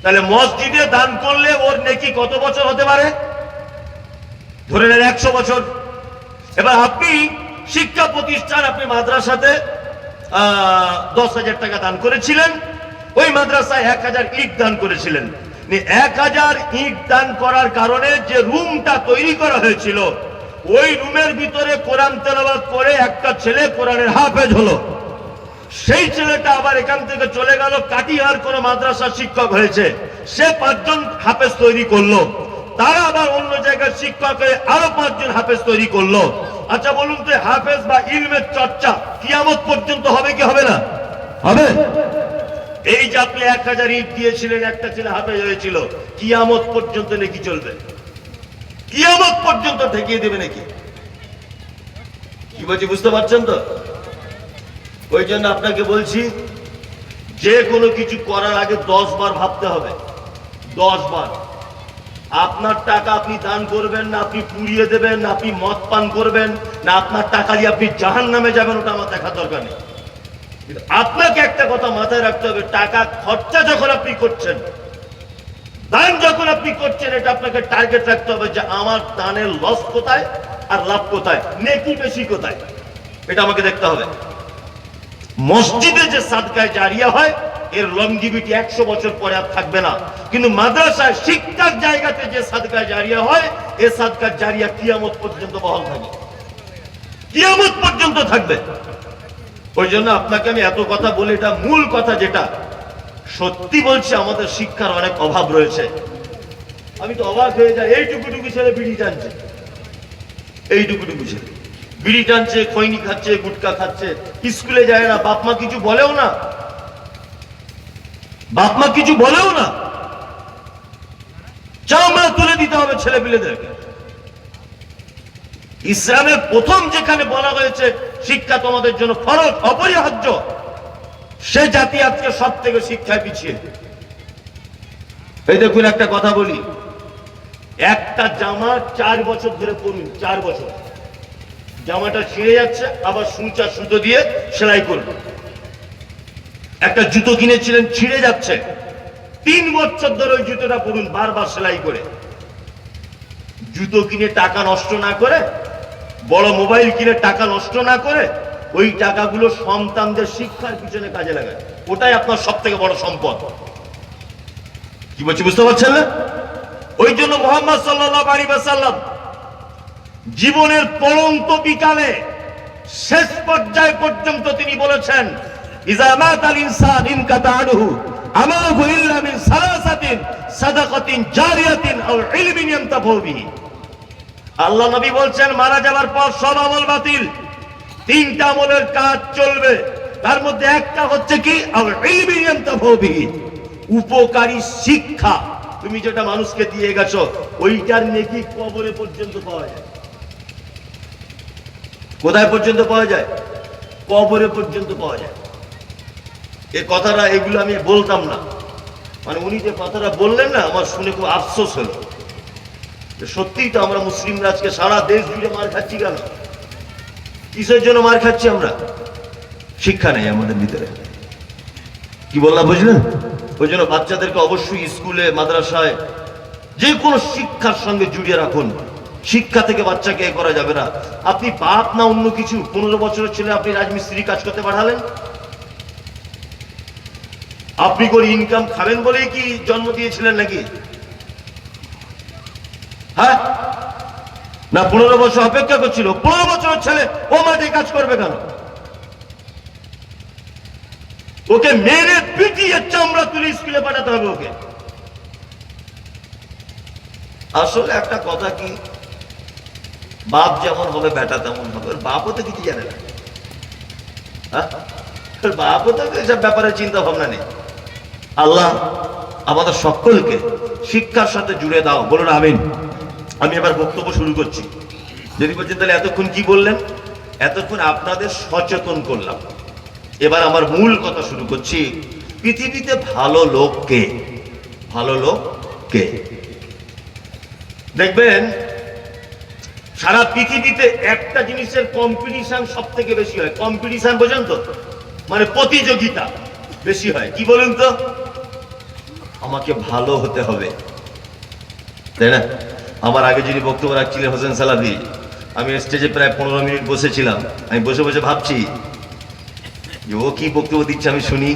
তাহলে মসজিদে দান করলে ওর নেকি কত বছর হতে পারে? ধরে নেন 100 বছর। এবার আপনি শিক্ষা প্রতিষ্ঠান, আপনি মাদ্রাসাতে 10,000 টাকা দান করেছিলেন, ওই মাদ্রাসায় 1000 ইট দান করেছিলেন। 1000 ইট দান করার কারণে যে রুমটা তৈরি করা হয়েছিল, ওই রুমের ভিতরে কোরআন তেলাওয়াত করে একটা ছেলে কোরআনের হাফেজ হলো। সেই ছেলেটা আবার এখান থেকে চলে গেল, কাটিহার কোন মাদ্রাসার শিক্ষক হয়েছে, সে 5 জন হাফেজ তৈরি করলো। তারা আবার অন্য জায়গার শিক্ষক হয়ে আরো 5 জন হাফেজ তৈরি করলো। আচ্ছা বলুন তো হাফেজ বা ইলমের চর্চা কিয়ামত পর্যন্ত হবে কি হবে না? হবে। এই যে আপনি 1000 ইট দিয়েছিলেন, একটা ছেলে হাফেজ হয়েছিল, কিয়ামত পর্যন্ত নাকি চলবে? কিয়ামত পর্যন্ত ঠেকিয়ে দেবে নাকি? কি বলছি বুঝতে পারছেন তো? ওই জন্য আপনাকে বলছি, যে কোনো কিছু করার আগে 10 বার ভাবতে হবে, 10 বার। আপনার টাকা আপনি দান করবেন না আপনি পুড়িয়ে দেবেন, না আপনি মদ পান করবেন, না আপনার টাকা দিয়ে আপনি জাহান্নামে যাবেন, ওটা আমার দেখার দরকার নেই। আপনাকে একটা কথা মাথায় রাখতে হবে, টাকা খরচা যখন আপনি করছেন, দান যখন আপনি করছেন, এটা আপনাকে টার্গেট রাখতে হবে যে আমার দানের লস কোথায় আর লাভ কোথায়, নেকি বেশি কোথায়, এটা আমাকে দেখতে হবে। মসজিদে যে সাদকায়ে জারিয়া হয়, এর লংজিভিটি 100 বছর পরে আর থাকবে না। কিন্তু মাদ্রাসায় শিক্ষার জায়গাতে যে সাদকায়ে জারিয়া হয়, এই সাদকায়ে জারিয়া কিয়ামত পর্যন্ত বহাল থাকবে, কিয়ামত পর্যন্ত থাকবে। ওই জন্য আপনাকে আমি এত কথা বলি, এটা মূল কথা যেটা সত্যি বলছি, আমাদের শিক্ষার অনেক অভাব রয়েছে। আমি তো অবাক হয়ে যাই, এইটুকু ছেলে বিড়ি টানছে, এইটুকু ছেলে বিড়ি টানছে, খৈনি খাচ্ছে, গুটকা খাচ্ছে, স্কুলে যায় না, বাপ মা কিছু বলেও না, বাপ মা কিছু বলেও না, চামড়া তুলে দিতে হবে ছেলে পিলেদেরকে। ইসলামের প্রথম যেখানে বলা হয়েছে শিক্ষা তোমাদের জন্য ফরজ, অপরিহার্য, সে জাতি আজকে সব থেকে শিক্ষায় পিছিয়ে। এই দেখুন একটা কথা বলি, একটা জামা 4 বছর ধরে পরুন, 4 বছর, জামাটা ছিঁড়ে যাচ্ছে, আবার সুঁচা সুতো দিয়ে সেলাই করবে। একটা জুতো কিনেছিলেন, ছিঁড়ে যাচ্ছে, 3 বছর ধরে ওই জুতোটা পরুন, বারবার সেলাই করে। জুতো কিনে টাকা নষ্ট না করে, বড় মোবাইল কিনে টাকা নষ্ট না করে, ওই টাকাগুলো সন্তানদের শিক্ষার পিছনে কাজে লাগায়, ওটাই আপনার সব থেকে বড় সম্পদ। কি বলছি বুঝতে পারছেন না? ওই জন্য মুহাম্মদ সাল্লাল্লাহু আলাইহি ওয়াসাল্লাম জীবনের পরন্ত বিকালে শেষ পর্যায় পর্যন্ত তিনি বলেছেন, ইযা মাতাল ইনসান ইনকাতা আনহু আমালুহু ইল্লা মিন সালাসাতিন সাদাকাতিন জারিয়াতিন আও ইলমিন ইয়ানতাফু বিহি। আল্লাহ নবী বলছেন, মারা যাওয়ার পর সব আমল বাতিল, 3টা আমলের কাজ চলবে, তার মধ্যে একটা হচ্ছে কি, আও ইলমিন ইয়ানতাফু বিহি, উপকারী শিক্ষা। তুমি যেটা মানুষকে দিয়ে গেছো, ওইটার নেকি কবরে পর্যন্ত পাওয়া যায়। কোথায় পর্যন্ত পাওয়া যায়? কবরে পর্যন্ত পাওয়া যায়। এই কথাটা, এগুলো আমি বলতাম না, মানে উনি যে কথাটা বললেন না, আমার শুনে খুব আফসোস হলো। সত্যিই তো আমরা মুসলিমরা আজকে সারা দেশ জুড়ে মার খাচ্ছি কেন? কিসের জন্য মার খাচ্ছি আমরা? শিক্ষা নেই আমাদের ভিতরে। কি বললাম বুঝলেন? ওই জন্য বাচ্চাদেরকে অবশ্যই স্কুলে, মাদ্রাসায়, যে কোনো শিক্ষার সঙ্গে জুড়িয়ে রাখুন। শিক্ষা থেকে বাচ্চাকে করা যাবে না। আপনি বাপ না অন্য কিছু, 15 বছরের ছেলে আপনি রাজমিস্ত্রি কাজ করতে পাঠালেন? আপনি করে ইনকাম খাবেন বলেই কি জন্ম দিয়েছিলেন নাকি? হ্যাঁ না, 15 বছর অপেক্ষা করছিল। 15 বছরের ছেলে ও মাঠে কাজ করবে কেন? ওকে মেরে পিটিয়ে চামড়া তুলে স্কুলে পাঠাতে হবে ওকে। আসলে একটা কথা কি, বাপ যেমন হবে বেটা তেমন হবে। বাপও তো কিছু জানে না, বাপও তো এসব ব্যাপারে চিন্তা ভাবনা নেই। আল্লাহ আমাদের সকলকে শিক্ষার সাথে জুড়ে দাও, বলুন আমিন। আমি এবার বক্তব্য শুরু করছি। যদি বলছেন তাহলে এতক্ষণ কি বললেন? এতক্ষণ আপনাদের সচেতন করলাম। এবার আমার মূল কথা শুরু করছি। পৃথিবীতে ভালো লোক কে? ভালো লোক কে? দেখবেন সারা পৃথিবীতে একটা জিনিসের কম্পিটিশন সব থেকে বেশি হয়। কম্পিটিশন বোঝেন তো? মানে প্রতিযোগিতা বেশি হয়। কি বলুন তো? আমাকে ভালো হতে হবে, তাই না? আমার আগে যিনি বক্তব্য রাখছিলেন হোসেন সালাফি, আমি স্টেজে প্রায় 15 মিনিট বসেছিলাম। আমি বসে বসে ভাবছি যে ও কি বক্তব্য দিচ্ছে আমি শুনি,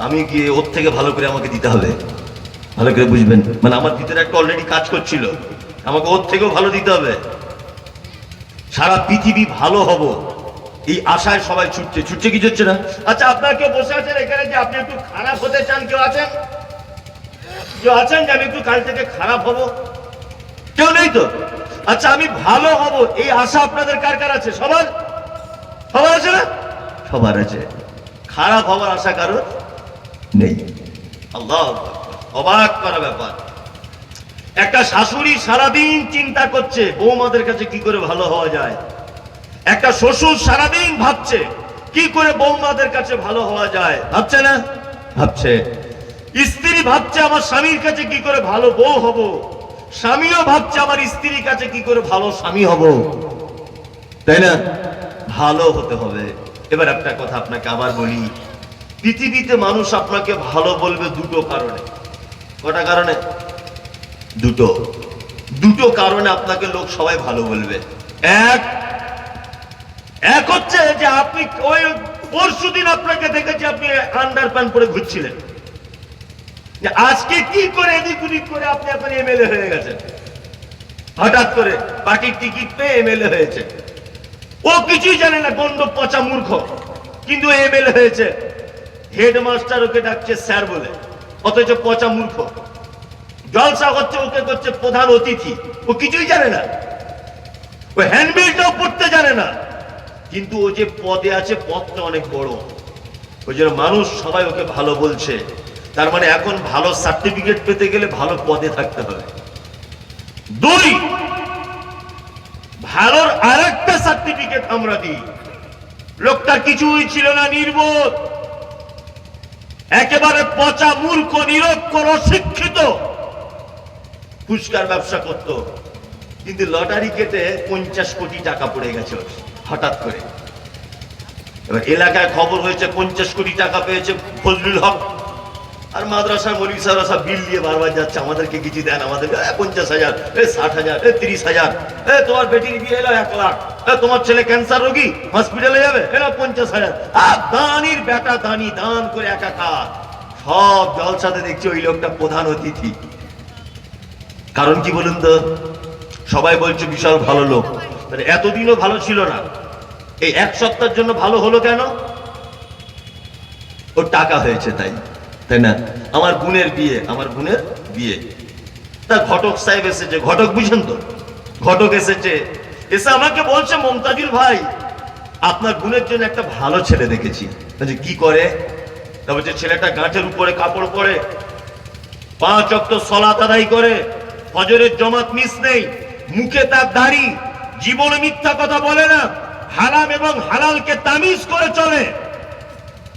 আমি কি ওর থেকে ভালো করে আমাকে দিতে হবে। ভালো করে বুঝবেন, মানে আমার ভিতরে একটা অলরেডি কাজ করছিল, আমাকে ওর থেকেও ভালো দিতে হবে। সারা পৃথিবী ভালো হব এই আশায় সবাই ছুটছে। ছুটছে কি হচ্ছে না? আচ্ছা, আপনার কেউ বসে আছেন এখানে যে আপনি একটু খারাপ হতে চান? কেউ আছেন? কেউ আছেন যে আমি একটু কাল থেকে খারাপ হব? কেউ নেই তো? আচ্ছা, আমি ভালো হব এই আশা আপনাদের কার কার আছে? সবার? সবার আছে না? সবার আছে। খারাপ হওয়ার আশা কারোর নেই। আল্লাহ, অবাক করা ব্যাপার। একটা শাশুড়ি সারাদিন চিন্তা করছে বৌমাদের কাছে কি করে ভালো হওয়া যায়। একটা শ্বশুর সারাদিন ভাবছে কি করে বৌমাদের কাছে ভালো হওয়া যায়। ভাবছে না? ভাবছে। স্ত্রী ভাবছে আমার স্বামীর কাছে কি করে ভালো বউ হব। স্বামীও ভাবছে আমার স্ত্রীর কাছে কি করে ভালো স্বামী হব, তাই না? ভালো হতে হবে। এবার একটা কথা আপনাকে আবার বলি, পৃথিবীতে মানুষ আপনাকে ভালো বলবে দুটো কারণে। কটা কারণে? দুটো কারণে আপনাকে লোক সবাই ভালো বলবে। এক হচ্ছে যে আপনি ওই পরশুদিন আপনাকে দেখেছি আপনি আন্ডার প্যান্ট পরে ঘুরছিলেন, আজকে কি করে এদিক ওদিক করে আপনি এখন এমএলএ হয়ে গেছেন। হঠাৎ করে পার্টির টিকিট পেয়ে এমএলএ হয়েছে। ও কিছুই জানে না, গন্ড পচা মূর্খ, কিন্তু এমএলএ হয়েছে। হেডমাস্টার ওকে ডাকছে স্যার বলে, অথচ পচা মূর্খ। জলসা হচ্ছে, ওকে করছে প্রধান অতিথি, ও কিছুই জানে না, ও হ্যান্ডবিলটাও পড়তে জানে না, কিন্তু ও যে পদে আছে পদটা অনেক বড়, ওই জন্য মানুষ সবাই ওকে ভালো বলছে। তার মানে এখন ভালো সার্টিফিকেট পেতে গেলে ভালো পদে থাকতে হবে। দুই, ভালোর আরেকটা সার্টিফিকেট আমরা দিই, লোকটা কিছুই ছিল না, নির্বোধ, একেবারে পচা, মূর্খ, নিরক্ষর, অশিক্ষিত, ফুচকার ব্যবসা করত, কিন্তু লটারি কেটে 50 কোটি টাকা পড়ে গেছে ওর হঠাৎ করে। এবার এলাকায় খবর হয়েছে 50 কোটি টাকা পেয়েছে ফজলুল হক, আর মাদ্রাসার মৌলভী সাহেবরা সব বিল দিয়ে বারবার যাচ্ছে, আমাদেরকে কিছু দেন, আমাদেরকে 50,000, 60,000, 30,000, তোমার বেটির বিয়ে এলো 1 লাখ, তোমার ছেলে ক্যান্সার রোগী হসপিটালে যাবে, এলো 50,000। আর দানির বেটা দানি, দান করে একাকার। সব জলসাতে দেখছি ওই লোকটা প্রধান অতিথি। কারণ কি বলুন তো? সবাই বলছে বিশাল ভালো লোক, এতদিনও ভালো ছিল না, এই 1 সপ্তাহের জন্য ভালো হলো কেন? ওর টাকা হয়েছে তাই, তাই না? আমার বোনের বিয়ে, তা ঘটক সাহেব এসেছে, ঘটক বুঝেন তো, ঘটক এসেছে, এসে আমাকে বলছে, মমতাজুল ভাই, আপনার বোনের জন্য একটা ভালো ছেলে দেখেছি। বলছে কি করে? তা বলছে ছেলেটা গাঁটের উপরে কাপড় পরে, 5 ওয়াক্ত সালাত আদায় করে, ফজরের জামাত মিস নেই, মুখে তার দাড়ি, জীবনে মিথ্যা কথা বলে না, হারাম এবং হালালকে তামিজ করে চলে।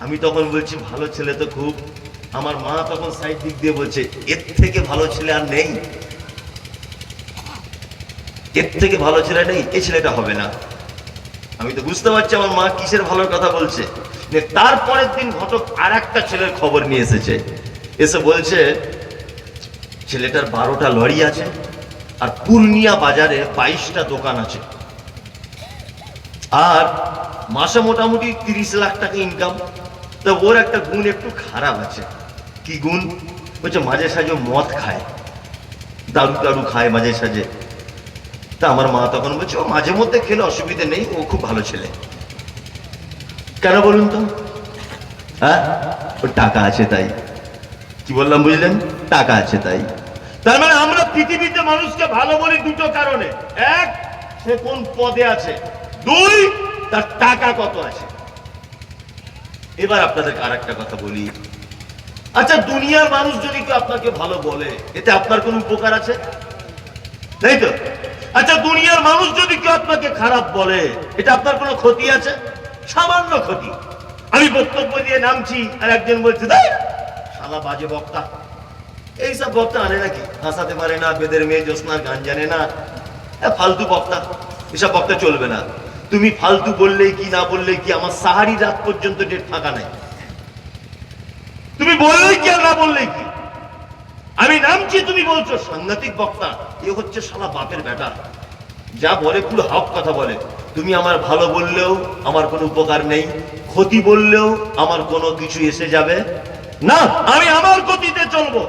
আমি তখন বলছি ভালো ছেলে তো খুব। আমার মা তখন সাইড দিক দিয়ে বলছে, এর থেকে ভালো ছেলে আর নেই, এর থেকে ভালো ছেলে নেই, এই ছেলেটা হবে না। আমি তো বুঝতে পারছি আমার মা কিসের ভালোর কথা বলছে। তারপরের দিন ঘটক আর একটা ছেলের খবর নিয়ে এসেছে, এসে বলছে ছেলেটার 12টা লরি আছে, আর পূর্ণিয়া বাজারে 22টা দোকান আছে, আর মাসে মোটামুটি 30 লাখ টাকা ইনকাম। তো ওর একটা গুণ একটু খারাপ আছে। কি গুণ? বলছে মাঝে সাঝে মদ খায়, দারু খায় মাঝে সাঝে। তা আমার মা তখন বলছে ও মাঝে মধ্যে খেলে অসুবিধা নেই, ও খুব ভালো ছেলে। কেন বলুন তো? হ্যাঁ, ওর টাকা আছে তাই। কি বললাম বুঝলেন? টাকা আছে তাই। তার মানে আমরা পৃথিবীতে মানুষকে ভালো বলি দুটো কারণে, 1, সে কোন পদে আছে, 2, তার টাকা কত আছে। এবার আপনাদেরকে আর একটা কথা বলি, আচ্ছা দুনিয়ার মানুষ যদি কেউ আপনাকে ভালো বলে, এতে আপনার কোন উপকার আছে? তাই তো? আচ্ছা দুনিয়ার মানুষ যদি কেউ আপনাকে খারাপ বলে, এটা আপনার কোনো ক্ষতি আছে? সামান্য ক্ষতি। আমি বক্তব্য দিয়ে নামছি, আর একজন বলছে শালা বাজে বক্তা, এইসব বক্তা আনে নাকি, হাসাতে পারে না, বেদের মেয়ে জ্যোৎস্নার গান জানে না, ফালতু বক্তা, এসব বক্তা চলবে না। তুমি ফালতু বললেই কি না বললেই কি, আমার সাহারি রাত পর্যন্ত ডেট ফাঁকা নাই, তুমি বললেই কি আর না বললেই কি। আমি নামছি, তুমি বলছো সাংঘাতিক বক্তা, এ হচ্ছে শালা বাপের বেটা, যা বলে পুরো হক কথা বলে। তুমি আমার ভালো বললেও আমার কোনো উপকার নেই, ক্ষতি বললেও আমার কোনো কিছু এসে যাবে না, আমি আমার গতিতে চলবো।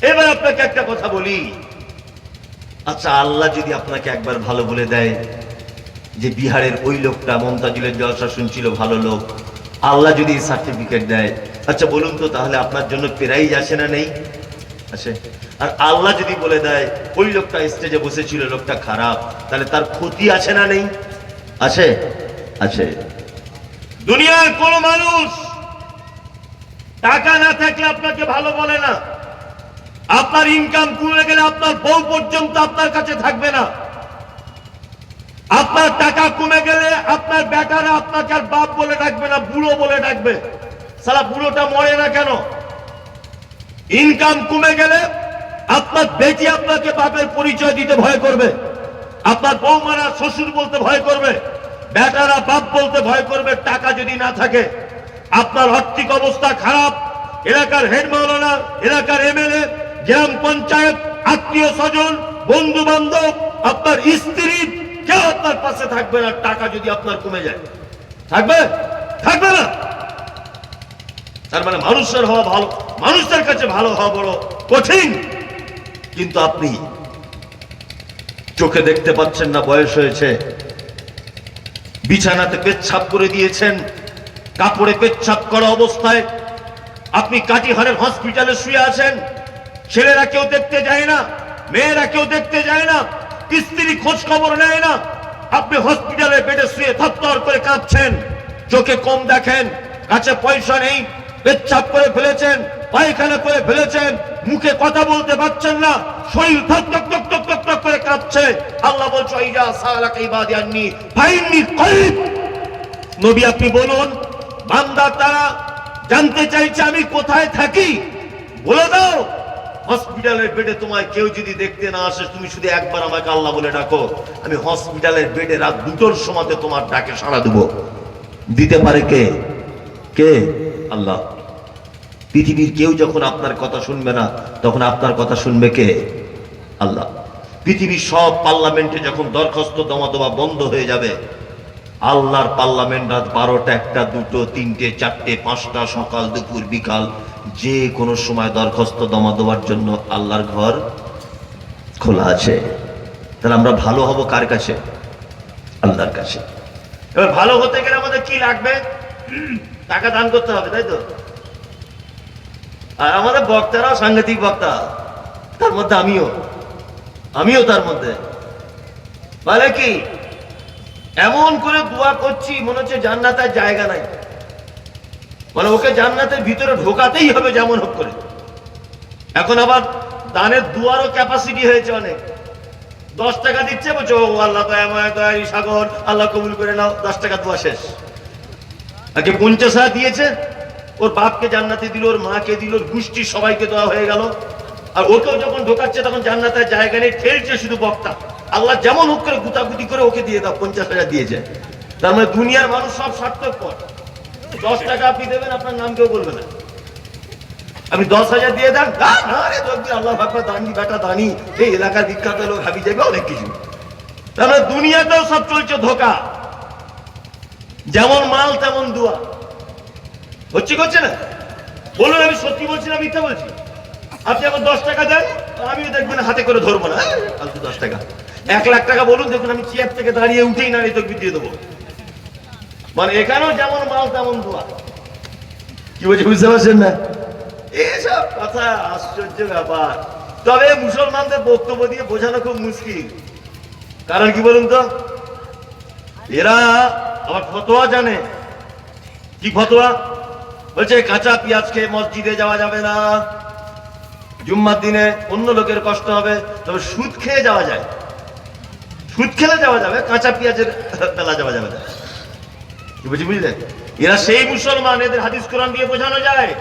এবার আপনাকে একটা কথা বলি, আচ্ছা আল্লাহ যদি আপনাকে একবার ভালো বলে দেয় যে বিহারের ওই লোকটা মমতাজুলের জলসা শুনছিল, ভালো লোক, আল্লাহ যদি সার্টিফিকেট দেয়, আচ্ছা বলুন তো তাহলে আপনার জন্য প্রাইজ আসে না নেই? আসে। আর আল্লাহ যদি বলে দেয় ওই লোকটা স্টেজে বসেছিল, লোকটা খারাপ, তাহলে তার ক্ষতি আছে না নেই? আছে, আছে। দুনিয়ার কোন মানুষ টাকা না থাকলে আপনাকে ভালো বলে না। আপনার ইনকাম কমে গেলে আপনার বউ পর্যন্ত আপনার কাছে থাকবে না। আপনার টাকা কমে গেলে আপনার বেটারা আপনাকে আর বাপ বলে ডাকবে না, বুড়ো বলে ডাকবে। সালা বুড়োটা মরে না কেন? ইনকাম কমে গেলে আপনার বেটি আপনাকে বাপের পরিচয় দিতে ভয় করবে, আপনার বৌমারা শ্বশুর বলতে ভয় করবে, বেটারা বাপ বলতে ভয় করবে টাকা যদি না থাকে। আপনার আর্থিক অবস্থা খারাপ, এলাকার হেড মাওলানা, এলাকার এমএলএ, গ্রাম পঞ্চায়েত, আত্মীয় স্বজন, বন্ধু বান্ধব, আপনার স্ত্রী, কেউ আপনার পাশে থাকবে না টাকা যদি আপনার কমে যায়। থাকবে? থাকবে না। তার মানে মানুষের হওয়া ভালো, মানুষের কাছে ভালো হওয়া বড় কঠিন। কিন্তু আপনি চোখে দেখতে পাচ্ছেন না, বয়স হয়েছে, বিছানাতে পেচ্ছাপ করে দিয়েছেন, কাপড়ে পেচ্ছাপ করা অবস্থায় আপনি কাটিহারের হসপিটালে শুয়ে আছেন, ছেলেরা কেউ দেখতে যায় না, মেয়েরা কেউ দেখতে যায় না, স্ত্রী খোঁজ খবর নেয় না। আপনি হসপিটালে বেডে শুয়ে থরথর করে কাঁপছেন, চোখে কম দেখেন, কাছে পয়সা নেই, পেচ্ছাপ করে ফেলেছেন, পায়খানা করে ফেলেছেন, মুখে কথা বলতে পারছেন না, শরীর ধক ধক ধক ধক ধক ধক করে কাঁপছে। আল্লাহ বলছে ইজা সালাকা ইবাদি আন্নি ফাইন্নি করিব। নবী আপনি বলুন, বান্দা তারা জানতে চাইছে আমি কোথায় থাকি, বলে দাও। হসপিটালের বেডে তোমায় কেউ যদি দেখতে না আসে, তুমি শুধু একবার আমাকে আল্লাহ বলে ডাকো, আমি হসপিটালের বেডে রাত 2টোর সময়তে তোমার ডাকে সাড়া দেব। দিতে পারে কে? কে? আল্লাহ। পৃথিবীর কেউ যখন আপনার কথা শুনবে না, তখন আপনার কথা শুনবে কে? আল্লাহ। পৃথিবীর সব পার্লামেন্টে যখন দরখাস্ত জমা দেওয়া বন্ধ হয়ে যাবে, আল্লাহর পার্লামেন্ট রাত 12টা, 1টা, 2টো, 3টে, 4টে, 5টা, সকাল, দুপুর, বিকাল, যে কোনো সময় দরখাস্ত জমা দেওয়ার জন্য আল্লাহর ঘর খোলা আছে। তাহলে আমরা ভালো হব কার কাছে? আল্লাহর কাছে। এবার ভালো হতে গেলে আমাদের কি লাগবে? টাকা দান করতে হবে, তাই তো? আর আমাদের বক্তারাও সাংঘাতিক বক্তা, তার মধ্যে আমিও তার মধ্যে। বলে কি, এমন করে দোয়া করছি মনে হচ্ছে জান্নাতের জায়গা নাই, মানে ওকে জান্নাতের ভিতরে ঢোকাতেই হবে যেমন হোক করে। এখন আবার দানের দুয়ারও ক্যাপাসিটি হয়েছে অনেক। 10 টাকা দিচ্ছে, বলছো ও আল্লাহ দয়াময় দয়ারি সাগর, আল্লাহ কবুল করে নাও, 10 টাকা দোয়া শেষ। আগে 50,000 দিয়েছে, ওর বাপকে জান্নাতে দিল, ওর মাকে দিল, ওর গোষ্ঠীর সবাইকে দেওয়া হয়ে গেল। আর ওকেও যখন ঢোকাচ্ছে তখন জান্নাতের জায়গা নেই, ঠেলছে শুধু বক্তা। আল্লাহ যেমন হোক করে গুতাগুতি করে ওকে দিয়ে দাও, 50,000 দিয়েছে। তার মানে দুনিয়ার মানুষ সব স্বার্থপর। 10 টাকা আপনি দেবেন, আপনার নাম কেউ বলবে না। আপনি 10,000 দিয়ে দেন, আল্লাহ ভাগবা দানি বেটা দানি, এই এলাকার বিখ্যাত লোক হাবি যাবে, অনেক কিছু। তার মানে দুনিয়াতেও সব চলছে ধোকা, যেমন মাল তেমন দোয়া। করছে না? বলুন আমি সত্যি বলছি না মিথ্যা বলছি? আপনি এখন 10 টাকা দেন, আমিও দেখবেন হাতে করে ধরবো না, ফালতু 10 টাকা। 1 লাখ টাকা বলুন, দেখুন আমি চেয়ার থেকে দাঁড়িয়ে উঠেই না তকবির দিয়ে দেবো। মানে এখানেও যেমন মাল তেমন দোয়া। কি বলছি বুঝতে পারছেন না? এসব কথা আশ্চর্য ব্যাপার। তবে মুসলমানদের বক্তব্য দিয়ে বোঝানো খুব মুশকিল। কারণ কি বলুন তো, এরা আবার ফতোয়া জানে। কি ফতোয়া? বলছে কাঁচা পেঁয়াজ খেয়ে মসজিদে যাওয়া যাবে না, জুম্মার দিনে অন্য লোকের কষ্ট হবে। তবে সুদ খেয়ে যাওয়া যায়, সুদ খেলে যাওয়া যাবে, কাঁচা পেঁয়াজের বেলা যাওয়া যাবে না। কি বলছি বুঝলেন? এরা সেই মুসলমান, এদের হাদিস কোরআন দিয়ে বোঝানো যায়।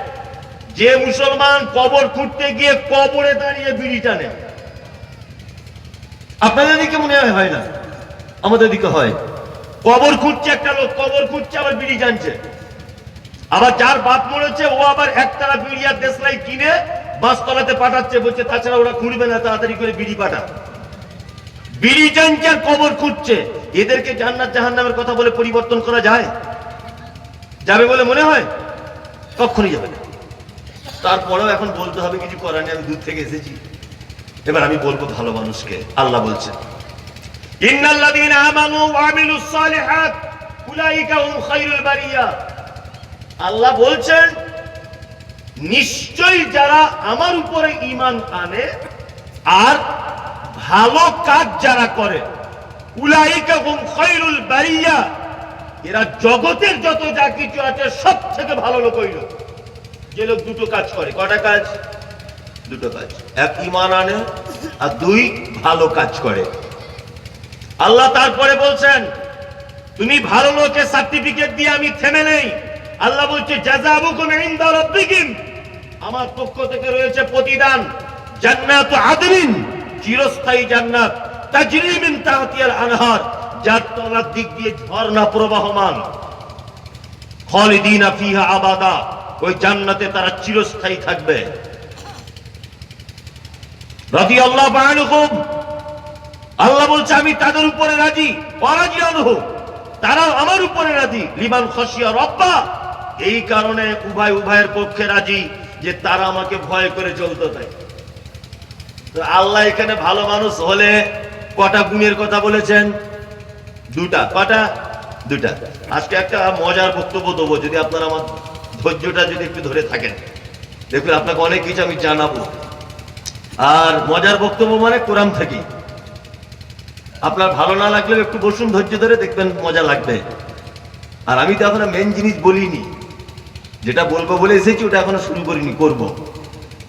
যে মুসলমান কবর খুঁড়তে গিয়ে কবরে দাঁড়িয়ে বিড়ি টানে। আপনাদের দিকে মনে হয় না? আমাদের দিকে হয়। কবর খুঁড়ছে একটা লোক, কবর খুঁড়ছে আবার বিড়ি টানছে। আবার যার বাপ মরেছে ও আবার একতলা বিড়ি আর দেশলাই কিনে বাসতলাতে পাঠাচ্ছে, বলছে তাছাড়া ওরা খুঁড়বে না, তাড়াতাড়ি করে বিড়ি পাঠা। বিড়ি টানছে আর কবর খুঁড়ছে। এদেরকে জান্নাত জাহান্নামের কথা বলে পরিবর্তন করা যায়? যাবে বলে মনে হয়? কখনই যাবে না। তারপরেও এখন বলতে হবে, কিছু করার নেই, আমি দূর থেকে এসেছি। এবার আমি বলবো ভালো মানুষকে। আল্লাহ বলছেন ইন্নাল্লাযীনা আমানু ওয়া আমিলুস সালিহাত উলাইকা হুম খায়রুল বারিয়া। আল্লাহ বলছেন নিশ্চয়ই যারা আমার উপরে ঈমান আনে আর ভালো কাজ যারা করে, উলাইকা হুম খায়রুল বারিয়া, এরা জগতের যত যা কিছু আছে সব থেকে ভালো লোক হইল যে লোক দুটো কাজ করে। কটা কাজ? দুটো কাজ। এক ঈমান আনে আর 2 ভালো কাজ করে। আল্লাহ তারপরে বলছেন তুমি ভালো লোকের সার্টিফিকেট দিয়ে আমি থেমে নেই। আল্লাহ বলছে জাযাউকুম ইনদা রাব্বিকুম, আমার পক্ষ থেকে রয়েছে প্রতিদান। জান্নাতু আদনিন, চিরস্থায়ী জান্নাত, তাজরি মিন তাহতিহাল আনহার, যার তলার দিক দিয়ে ঝর্ণা প্রবাহমান। খালিদিনা ফিহা আবাদা, ওই জান্নাতে তারা চিরস্থায়ী থাকবে। রাদিয়াল্লাহু আনহুম, আল্লাহ বলছে আমি তাদের উপরে রাজি। ওয়ারাজি আনহু, তারাও আমার উপরে রাজি। লিমান খাশিয়া রাব্বা, এই কারণে উভয়ের পক্ষে রাজি যে তারা আমাকে ভয় করে চলতে দেয়। তো আল্লাহ এখানে ভালো মানুষ হলে কটা গুণের কথা বলেছেন? 2টা। কটা? 2টা। আজকে একটা মজার বক্তব্য দেবো, যদি আপনারা আমার ধৈর্যটা যদি একটু ধরে থাকেন। দেখুন আপনাকে অনেক কিছু আমি জানাবো। আর মজার বক্তব্য মানে কোরআন থেকে। আপনার ভালো না লাগলেও একটু বসুন, ধৈর্য ধরে দেখবেন মজা লাগবে। আর আমি তো এখনো মেন জিনিস বলিনি, যেটা বলবো বলে এসেছি ওটা এখনো শুরু করিনি, করব।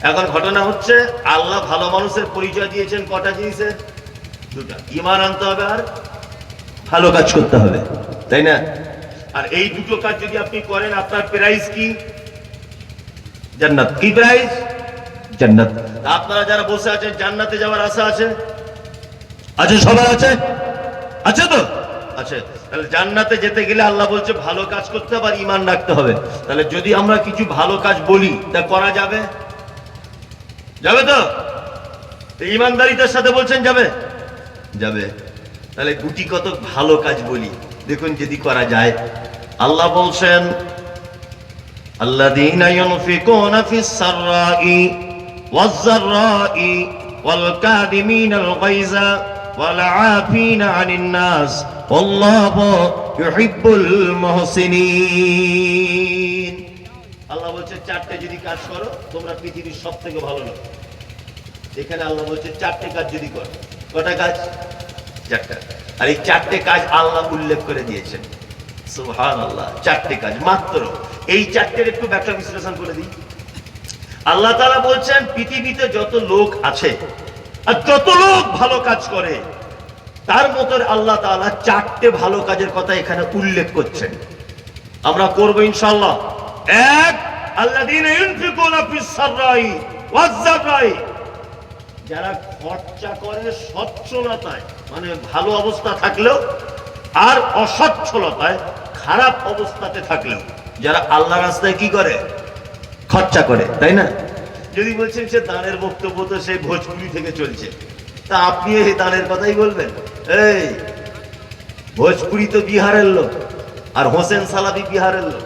এখন ঘটনা হচ্ছে, আল্লাহ ভালো মানুষের পরিচয় দিয়েছেন কটা জিনিসের? দুটা। ঈমান আনতে হবে আর ভালো কাজ করতে হবে, তাই না? আর এই দুটো কাজ যদি আপনি করেন, আপনার প্রাইজ কি? জান্নাত। কি প্রাইজ? জান্নাত। আপনারা যারা বসে আছেন, জান্নাতে যাওয়ার আশা আছে? আছে, সবাই আছে? আছে তো? আছে। তাহলে জান্নাতে যেতে গেলে আল্লাহ বলছে ভালো কাজ করতে হবে আর ঈমান রাখতে হবে। তাহলে যদি আমরা কিছু ভালো কাজ বলি, তা করা যাবে? যাবে তো? ঈমানদারিতার সাথে বলছেন যাবে? যাবে। তাহলে গুটি কত ভালো কাজ বলি, দেখুন যদি করা যায়। আল্লাহ বলছেন, আল্লাযীনা ইউনফিকুনা ফিস সাররাই ওয়াজ যাররাই ওয়াল কাযিমিনাল গায়যা ওয়াল আফিনা আনিন নাস আল্লাহু ইউহিব্বুল মুহসিনিন। আল্লাহ বলছে চারটে যদি কাজ করো তোমরা পৃথিবীর সবথেকে ভালো লোক। এখানে আল্লাহ বলছে চারটে কাজ যদি করো। কটা কাজ? চারটা। আর এই চারটে কাজ আল্লাহ উল্লেখ করে দিয়েছেন। সুবহানাল্লাহ, চারটে কাজ মাত্র। এই চারটের একটু ব্যাখ্যা বিশ্লেষণ করে দিই। আল্লাহ তাআলা বলছেন পৃথিবীতে যত লোক আছে আর যত লোক ভালো কাজ করে, তার মতো আল্লাহ তাআলা চারটে ভালো কাজের কথা এখানে উল্লেখ করছেন। আমরা করব ইনশাআল্লাহ। এক, আল্লাযীনা ইউনফিকুনা ফিস সাররাই ওয়াজ যাররাই, যারা খরচা করে সচ্ছলতায়, মানে ভালো অবস্থা থাকলেও আর অসচ্ছলতায়, খারাপ অবস্থাতে থাকলেও যারা আল্লাহ রাস্তায় কি করে? খরচা করে, তাই না? যদি বলছেন সে দানের বক্তব্য তো সেই ভোজপুরি থেকে চলছে, তা আপনি এই দানের কথাই বলবেন? এই ভোজপুরি তো বিহারের লোক, আর হোসেন সালাবি বিহারের লোক,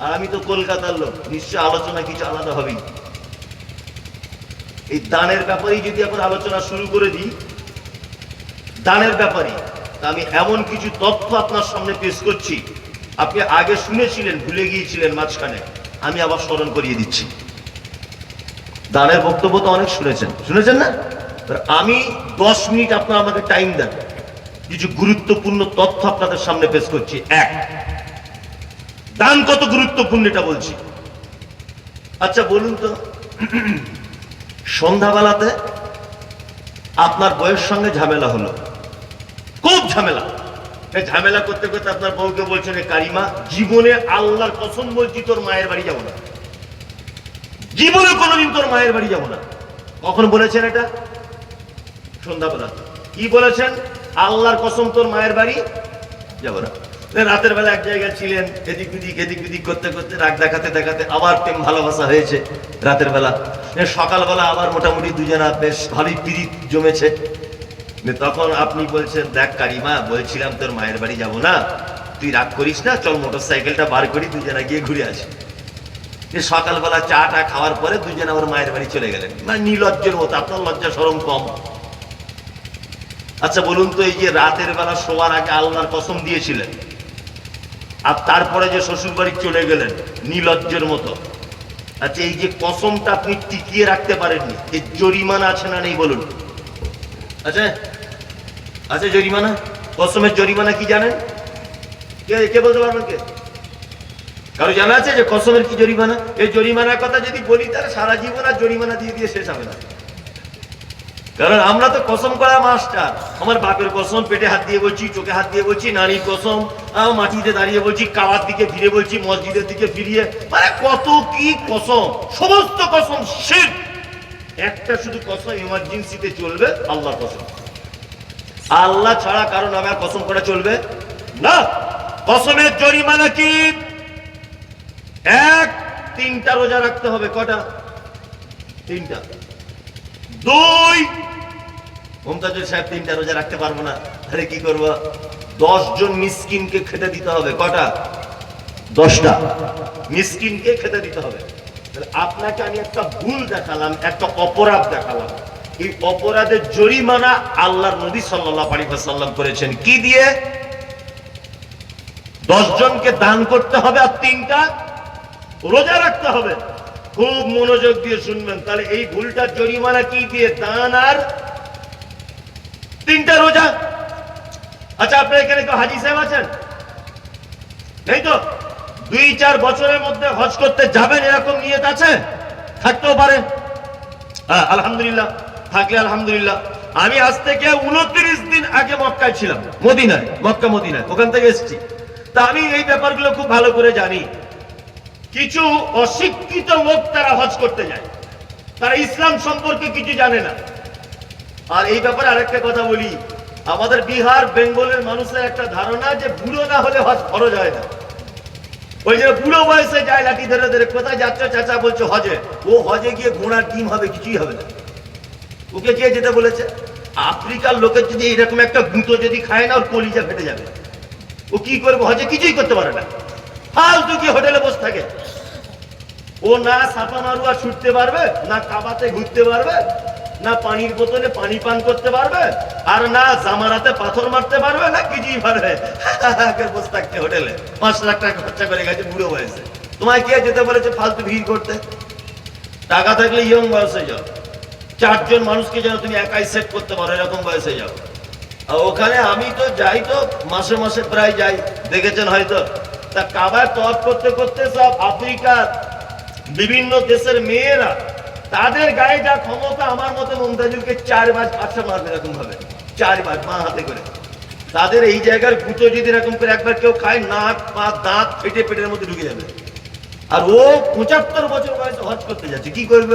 আর আমি তো কলকাতার লোক, নিশ্চয় আলোচনা কিছু আলাদা হবেই। এই দানের ব্যাপারেই যদি এখন আলোচনা শুরু করে দিই, দানের ব্যাপারে আমি এমন কিছু তথ্য আপনার সামনে পেশ করছি, আপনি আগে শুনেছিলেন, ভুলে গিয়েছিলেন মাঝখানে, আমি আবার স্মরণ করিয়ে দিচ্ছি। দানের বক্তব্য তো অনেক শুনেছেন না? আমি 10 মিনিট আপনারা আমাকে টাইম দেন, কিছু গুরুত্বপূর্ণ তথ্য আপনাদের সামনে পেশ করছি। এক, দান কত গুরুত্বপূর্ণ এটা বলছি। আচ্ছা বলুন তো, সন্ধ্যাবেলাতে আপনার বউয়ের সঙ্গে ঝামেলা হলো, খুব ঝামেলা। ঝামেলা করতে করতে আপনার বউকে বলছেন, কারিমা জীবনে আল্লাহর কসম বলছি তোর মায়ের বাড়ি যাবো না, জীবনে কোনোদিন তোর মায়ের বাড়ি যাবো না। কখন বলেছেন এটা? সন্ধ্যাবেলা। কি বলেছেন? আল্লাহর কসম তোর মায়ের বাড়ি যাবো না। রাতের বেলা এক জায়গায় ছিলেন, এদিক বিদিক করতে করতে, রাগ দেখাতে দেখাতে আবার প্রেম ভালোবাসা হয়েছে রাতের বেলা। সকালবেলা আবার মোটামুটি দুজনা বেশ ভালোই প্রীতি জমেছে। তখন আপনি বলছেন, দেখ কারিমা, বলছিলাম তোর মায়ের বাড়ি যাব না, তুই রাগ করিস না, চল মোটরসাইকেলটা বার করি, দুজনা গিয়ে ঘুরে আসি। সকালবেলা চাটা খাওয়ার পরে দুজনে আমার মায়ের বাড়ি চলে গেলেন, মানে নির্লজ্জের মতো। আপনার লজ্জা শরম কম? আচ্ছা বলুন তো, এই যে রাতের বেলা শোয়ার আগে আল্লাহর কসম দিয়েছিলেন, আর তারপরে যে শ্বশুর বাড়ি চলে গেলেন নির্লজ্জের মতো, আচ্ছা এই যে কসমটা আপনি টিকিয়ে রাখতে পারেননি, এই জরিমানা আছে না নেই বলুন? আচ্ছা আচ্ছা, জরিমানা, কসমের জরিমানা কি জানেন? কে বলতে পারবেন? কে কারো জানা আছে যে কসমের কি জরিমানা? এই জরিমানার কথা যদি বলি তাহলে সারা জীবন আর জরিমানা দিয়ে দিয়ে শেষ হবে না। কারণ আমরা তো কসম করা মাস্টার। আমার বাপের কসম, পেটে হাত দিয়ে বলছি, চোখে হাত দিয়ে বলছি, নারীর কসম, মাটিতে দাঁড়িয়ে বলছি, কাবার দিকে ফিরে বলছি, মসজিদের দিকে ফিরিয়ে, মানে কত কি কসম, সমস্ত কসম শিরক। একটা শুধু কসম এমার্জেন্সিতে চলবে, আল্লাহর কসম। আল্লাহ ছাড়া কারো নামে কসম করা চলবে না। কসমের জরিমানা কি? এক, 3টা রোজা রাখতে হবে। কটা? 3টা। 2, মমতাজুল সাহেব 3টা রোজা রাখতে পারবো না, তাহলে কি করবো? 10 জন মিসকিনকে খেতে দিতে হবে। কটা? 10টা মিসকিনকে খেতে দিতে হবে। তাহলে আপনাকে আমি একটা ভুল দেখালাম, একটা অপরাধ দেখালাম। এই অপরাধের জরিমানা আল্লাহর নবী সাল্লাল্লাহু আলাইহি ওয়াসাল্লাম করেছেন কি দিয়ে? 10 জনকে দান করতে হবে আর 3টা রোজা রাখতে হবে। খুব মনোযোগ দিয়ে শুনবেন, তাহলে এই ভুলটার জরিমানা কি দিয়ে? দান আর 3টা রোজা। আচ্ছা, আপনার এখানে কেউ হাজি সাহেব আছেন? নেই তো? 2-4 বছরের মধ্যে হজ করতে যাবেন এরকম নিয়ত আছে? থাকতেও পারে। হ্যাঁ, আলহামদুলিল্লাহ, থাকলে আলহামদুলিল্লাহ। আমি আজ থেকে 29 দিন আগে মক্কায় ছিলাম, মদিনায়, মক্কা মদিনায়, ওখান থেকে এসেছি। তা আমি এই ব্যাপারগুলো খুব ভালো করে জানি। কিছু অশিক্ষিত লোক তারা হজ করতে যায়, তারা ইসলাম সম্পর্কে কিছু জানে না। আর এই ব্যাপারে আরেকটা কথা বলি, আমাদের বিহার বেঙ্গলের মানুষের একটা ধারণা যে বুড়ো না হলে হজ ফরজ হয় না। ওই যে বুড়ো বয়সে যায় লাঠি ধরে ধরে, কোথায় যাচ্ছ চাচা? বলছে হজে। ও হজে গিয়ে ঘোড়ার ডিম হবে, কিছুই হবে না। ওকে কে যেতে বলেছে? আফ্রিকার লোকের যদি এরকম একটা গুঁতো যদি খায় না, ওর কলিজা ফেটে যাবে। ও কি করবে? হজে কিছুই করতে পারে না, ফালতু কি হোটেলে বসে থাকে। ও না সাপা মারুয়া ছুটতে পারবে, না কাবাতে ঘুরতে পারবে, না পানির বোতলে পানি পান করতে পারবে, আর না জামারাতে পাথর মারতে পারবে, না কিছুই পারবে। বসে থাকতে হোটেলে 5 লাখ টাকা খরচা করে গেছে বুড়ো বয়সে। তোমায় কে যেতে বলেছে ফালতু ভিড় করতে? টাকা থাকলে ইয়ং বয়সে যাও, 4 জন মানুষকে যেন তুমি একাই সেট করতে পারো এরকম বয়সে যাও। আর ওখানে আমি তো যাই, তো মাসে মাসে প্রায় যাই, দেখেছেন হয়তো। তা কাবায় তওয়াফ করতে করতে সব আফ্রিকার বিভিন্ন দেশের মেয়েরা, তাদের গায়ে যা ক্ষমতা, আমার মতো মমতাজুলকে 4 বার 5টা মারবে এরকম ভাবে, 4 বার মা হাতে করে। তাদের এই জায়গার গুঁতো যদি এরকম করে একবার কেউ খায়, নাক পা দাঁত ফেটে পেটের মধ্যে ঢুকে যাবে। আর ও 75 বছর বয়সে হজ করতে যাচ্ছে, কি করবে?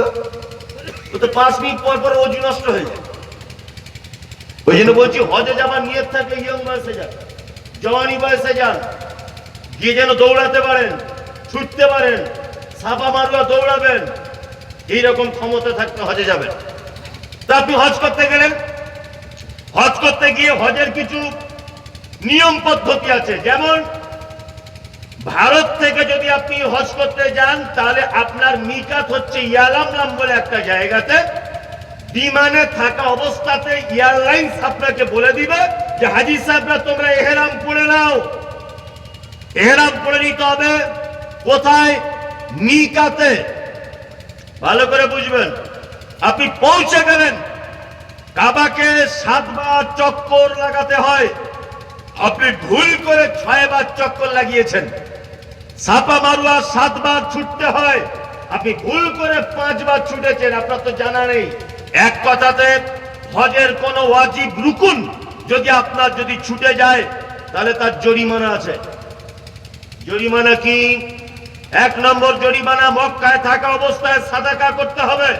ও তো 5 মিনিট পর পর ওজু নষ্ট হয়ে যায়। ওই জন্য বলছি, হজে যাবার নিয়ত থাকে ইয়ং বয়সে যান, জওয়ানি বয়সে যান, গিয়ে যেন দৌড়াতে পারেন, ছুটতে পারেন, সাপা মারুয়া দৌড়াবেন, এইরকম ক্ষমতা থাকতে হজে যাবেন। তা আপনি হজ করতে গেলেন, হজ করতে গিয়ে হজের কিছু নিয়ম পদ্ধতি আছে। যেমন ভারত থেকে যদি আপনি হজ করতে যান, তাহলে আপনার মিকাত হচ্ছে ইয়ালামলাম বলে একটা জায়গাতে। বিমানে থাকা অবস্থাতে এয়ারলাইন্স আপনাকে বলে দিবে যে হাজী সাহেবরা তোমরা এহরাম পরে নাও। এহরাম পরে নিতে হবে কোথায়? মিকাতে। ভালো করে বুঝবেন। আপনি পৌঁছে গেলেন, কাবাকে 7 বার চক্কর লাগাতে হয়। আপনি ভুল করে 6 বার চক্কর লাগিয়েছেন। সাপা মারুয়া 7 বার ছুটতে হয়, আপনি ভুল করে 5 বার ছুটেছেন। আপনার তো জানা নেই। এক কথাতে হজের কোন ওয়াজিব রুকুন যদি আপনার যদি ছুটে যায়, তাহলে তার জরিমানা আছে। জরিমানা কি? 1 নম্বর জরিমানা, মক্কায় থাকা অবস্থায় সাদাকা করতে হবে।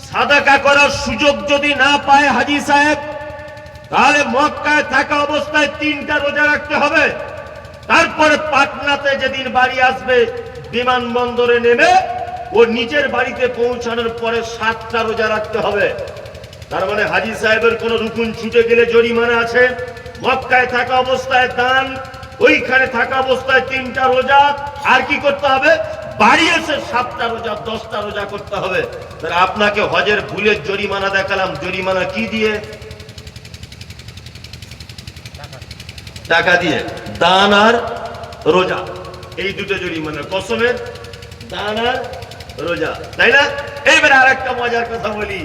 সাদাকা করার সুযোগ যদি না পায় হাজী সাহেব, তাহলে মক্কায় থাকা অবস্থায় 3টা রোজা রাখতে হবে। তারপরে পাটনাতে যেদিন বাড়ি আসবে, বিমানবন্দরে নেমে ও নিজের বাড়িতে পৌঁছানোর পরে 7টা রোজা রাখতে হবে। তার মানে হাজী সাহেবের কোন রুকুন ছুটে গেলে জরিমানা আছে। মক্কায় থাকা অবস্থায় দান, ওইখানে থাকা অবস্থায় 3টা রোজা। আর কি করতে হবে? বাড়ি এসে 7টা রোজা, 10টা রোজা করতে হবে। আপনাকে হজের ভুলের জরিমানা দেখালাম। জরিমানা কি দিয়ে? টাকা দিয়ে। দান আর রোজা, এই দুটো জরিমানা। কসমের দান আর রোজা, তাই না? এইবার আর একটা মজার কথা বলি।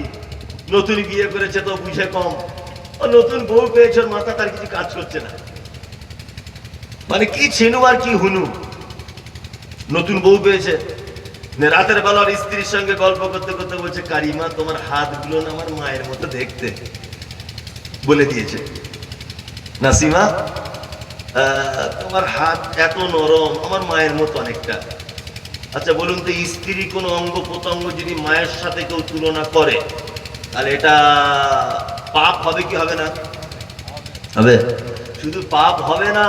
নতুন বিয়ে করেছে তো বুঝে কম, ও নতুন বউ পেয়েছে, ওর মাথা তার কিছু কাজ করছে না। মানে কি ছেনু আর কি হুনু। নতুন বউ পেয়েছে, রাতের বেলা ওর স্ত্রীর সঙ্গে গল্প করতে করতে বলছে, কারিমা তোমার হাতগুলো না আমার মায়ের মতো দেখতে, বলে দিয়েছে। নাসিমা তোমার হাত এত নরম, আমার মায়ের মতো অনেকটা। আচ্ছা বলুন তো, স্ত্রী কোন অঙ্গ প্রত্যঙ্গ যদি মায়ের সাথে কেউ তুলনা করে, তাহলে এটা পাপ হবে কি হবে না? হবে। শুধু পাপ হবে না,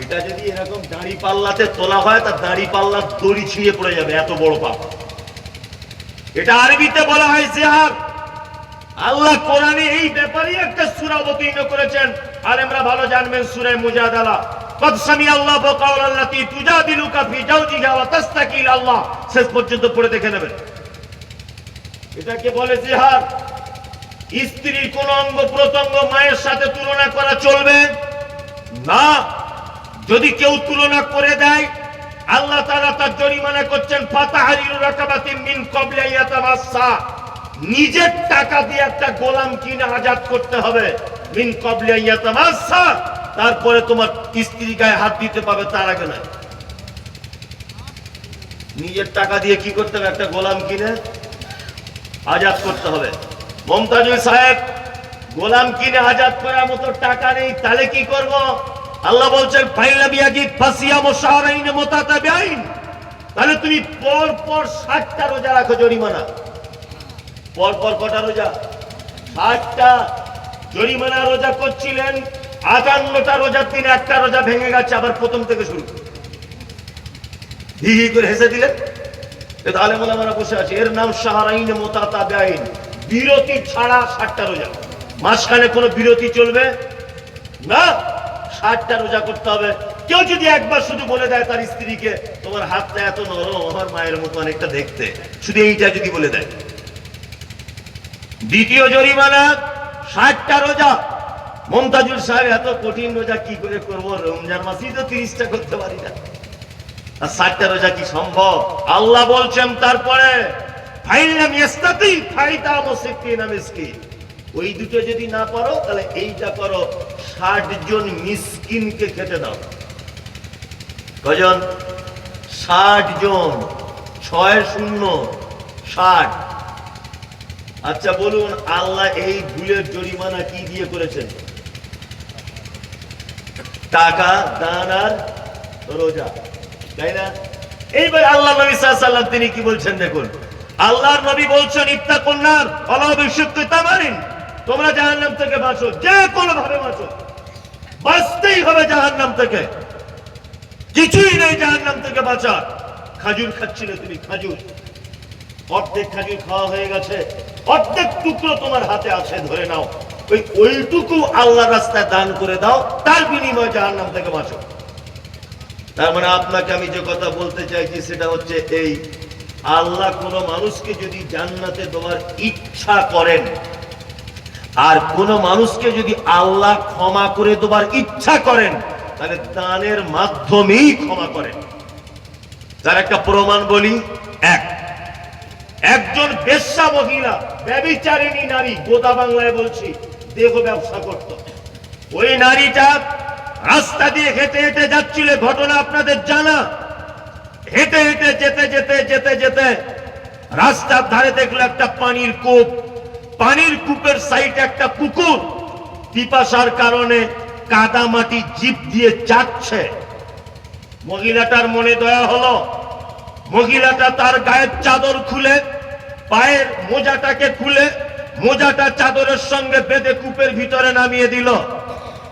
এটা যদি এরকম দাড়ি পাল্লাতে তোলা হয়, তার দাড়ি পাল্লার দড়ি ছিঁড়ে পড়ে যাবে, এত বড় পাপ। এটা আরবিতে বলা হয় জিহাদ। আল্লাহ কোরআনে এই ব্যাপারে একটা সূরা অবতীর্ণ করেছেন, আলেমরা ভালো জানবেন, সূরা মুজাদালা। কদ সামিআল্লাহু কাওলাল্লাতী তুজাদিলুকা ফি জাওজিহা ওয়া তাস্তাকি ইলা আল্লাহ, শেষ পর্যন্ত পড়ে দেখে নেবেন। এটাকে বলে জিহাদ। স্ত্রীর কোন অঙ্গ প্রত্যঙ্গ মায়ের সাথে তুলনা করা চলবে না। যদি কেউ তুলনা করে দেয়, আল্লাহ তাআলা তার জরিমানা করছেন ফাতাহরিরু রাকাবাতিন মিন ক্বাবলি আইয়াতামাসসা, নিজের টাকা দিয়ে একটা গোলাম কিনে আজাদ করতে হবে। মিন ক্বাবলি আইয়াতামাসসা, তারপরে তোমার স্ত্রী গায়ে হাত দিতে পাবে, তার আগে না। নিজের টাকা দিয়ে কি করতে হবে? একটা গোলাম কিনে আজাদ করতে হবে। মমতাজুল সাহেব, গোলাম কিনে আজাদ করার মতো টাকা নেই, তাহলে কি করব? আল্লাহ বলছেন ফাইলা বিয়াজিদ ফাসিয়ামু শাহরাইন মুতাতাবিআইন, তাহলে তুমি পর পর 60টা রোজা রাখো জরিমানা। পর পর কটা রোজা? 60টা। জরিমানা রোজা করছিলেন, 58টা রোজার দিন একটা রোজা ভেঙে গেছে, আবার প্রথম থেকে শুরু। হি হি করে হেসে দিলেন। তাহলে বলে আমরা বসে আছি, এর নাম শাহরাইন মুতাতাবিআইন, বিরতি ছাড়া 60টা রোজা। মাঝখানে কোনো বিরতি চলবে না, 60টা রোজা করতে হবে। কেউ যদি একবার শুধু বলে দেয় তার স্ত্রীকে, তোমার হাতটা এত নরম, আমার মায়ের মতো অনেকটা দেখতে, শুধু এইটা যদি বলে দেয়। দ্বিতীয় জরিমানা 60টা রোজা। মমতাজুল সাহেব, এত কঠিন রোজা কি করে করব? রমজান মাসেই তো 30টা করতে পারি না, আর 60টা রোজা কি সম্ভব? আল্লাহ বলছেন তারপরে ফাইলাম ইয়াস্তাতি ফাইতামু সিত্তিনা মিসকিন, ওই দুটো যদি না পারো তাহলে এইটা করো, 60 জন মিসকিনকে খেতে দাও। কজন? 60 জন। 6-0-60। আচ্ছা বলুন, আল্লাহ এই ভুলের জরিমানা কি দিয়ে করেছেন? টাকা দান আর রোজা, তাই না? এইবার আল্লাহ নবী সাল্লাল্লাহু আলাইহি ওয়াসাল্লাম তিনি কি বলছেন দেখুন। আল্লাহর নবী বলছেন ইত্তাকুন নার ওয়ালাউ বিশিক্কি তামারিন, তোমরা জাহান্নাম থেকে বাঁচো, যে কোনো ভাবে বাঁচো, বাঁচতেই হবে জাহান্নাম থেকে, কিছুই নেই জাহান্নাম থেকে বাঁচা। খাজুর খাচ্ছিলে তুমি, খাজুর, অর্ধেক খাজুর খাওয়া হয়ে গেছে, অর্ধেক টুকরো তোমার হাতে আছে, ধরে নাও, ওইটুকু আল্লাহ রাস্তায় দান করে দাও, তার বিনিময়ে জাহান্নাম থেকে বাঁচো। তার মানে আপনাকে আমি যে কথা বলতে চাইছি সেটা হচ্ছে এই, আল্লাহ কোন মানুষকে যদি জান্নাতে দেওয়ার ইচ্ছা করেন, আর কোন মানুষকে যদি আল্লাহ ক্ষমা করে দেওয়ার ইচ্ছা করেন, তাহলে দানের মাধ্যমেই ক্ষমা করেন। তার একটা প্রমাণ বলি। একজন বেশ্যা মহিলা, ব্যভিচারিণী নারী, গোদা বাংলায় বলছি, দেহ ব্যবসা করত। ওই নারীটা রাস্তা দিয়ে হেঁটে হেঁটে যাচ্ছিল, ঘটনা আপনাদের জানা। হেঁটে হেঁটে যেতে যেতে যেতে যেতে রাস্তার ধারে দেখলো একটা পানির কূপ। পানির কূপের সাইডে একটা কুকুর পিপাসার কারণে কাদা মাটি জিভ দিয়ে চাটছে। মহিলাটার মনে দয়া হলো, মহিলাটা তার গায়ের চাদর খুলে, পায়ের মোজাটাকে খুলে, মোজাটা চাদরের সঙ্গে বেঁধে কূপের ভিতরে নামিয়ে দিল।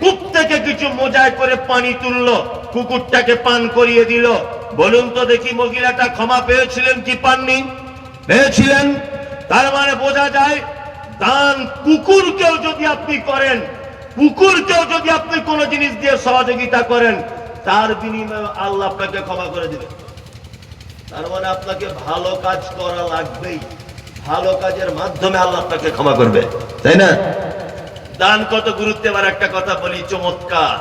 কূপ থেকে কিছু মোজায় করে পানি তুললো, কুকুরটাকে পান করিয়ে দিল। বলুন তো দেখি, মহিলাটা ক্ষমা পেয়েছিলেন কি পাননি? পেয়েছিলেন। তার মানে বোঝা যায়, দান কুকুরকেও যদি আপনি করেন, কুকুরকেও যদি আপনি কোনো জিনিস দিয়ে সহযোগিতা করেন, তার বিনিময়ে আল্লাহ আপনাকে ক্ষমা করে দিবেন। তার মানে আপনাকে ভালো কাজ করা লাগবেই, ভালো কাজের মাধ্যমে আল্লাহ আপনাকে ক্ষমা করবে, তাই না? দান কত গুরুত্ব, এবার একটা কথা বলি, চমৎকার।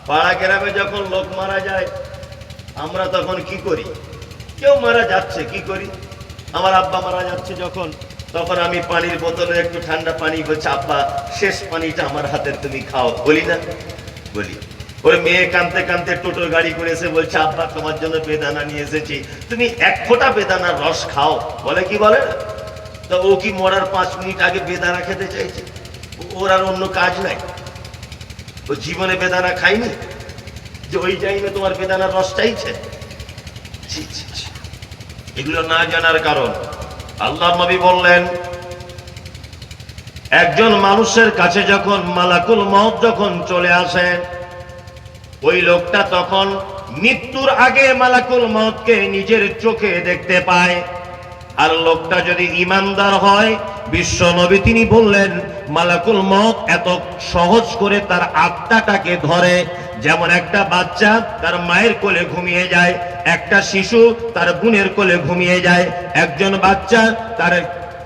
পাড়া গ্রামে যখন লোক মারা যায়, আমরা তখন কি করি? কেউ মারা যাচ্ছে, কি করি? আমার আব্বা মারা যাচ্ছে যখন, তখন আমি পানির বোতলে একটু ঠান্ডা পানি, বলছে আব্বা শেষ পানিটা আমার হাতে তুমি খাও, বলি না? বলি। ওর মেয়ে কাঁদতে কাঁদতে টোটোর গাড়ি করে এসে বলছে আব্বা তোমার জন্য বেদানা নিয়ে এসেছি, তুমি এক ফোঁটা বেদানার রস খাও, বলে কি বলে না? তো ও কি মরার 5 মিনিট আগে বেদানা খেতে চাইছে? ওর আর অন্য কাজ নাই, ও জীবনে বেদানা খায়নি যে ওই টাইমে তোমার বেদানার রস চাইছে? এগুলো না জানার কারণ। আল্লাহর নবী বললেন, একজন মানুষের কাছে যখন মালাকুল মউত যখন চলে আসে, ওই লোকটা তখন মৃত্যুর আগে মালাকুল মউতকে নিজের চোখে দেখতে পায়। আর লোকটা যদি ঈমানদার হয়, বিশ্ব নবী তিনি বললেন, মালাকুল মউত এত সহজ করে তার আত্মাটাকে ধরে, যেমন একটা বাচ্চা তার মায়ের কোলে ঘুমিয়ে যায়, একটা শিশু তার বোনের কোলে ঘুমিয়ে যায়, একজন বাচ্চা তার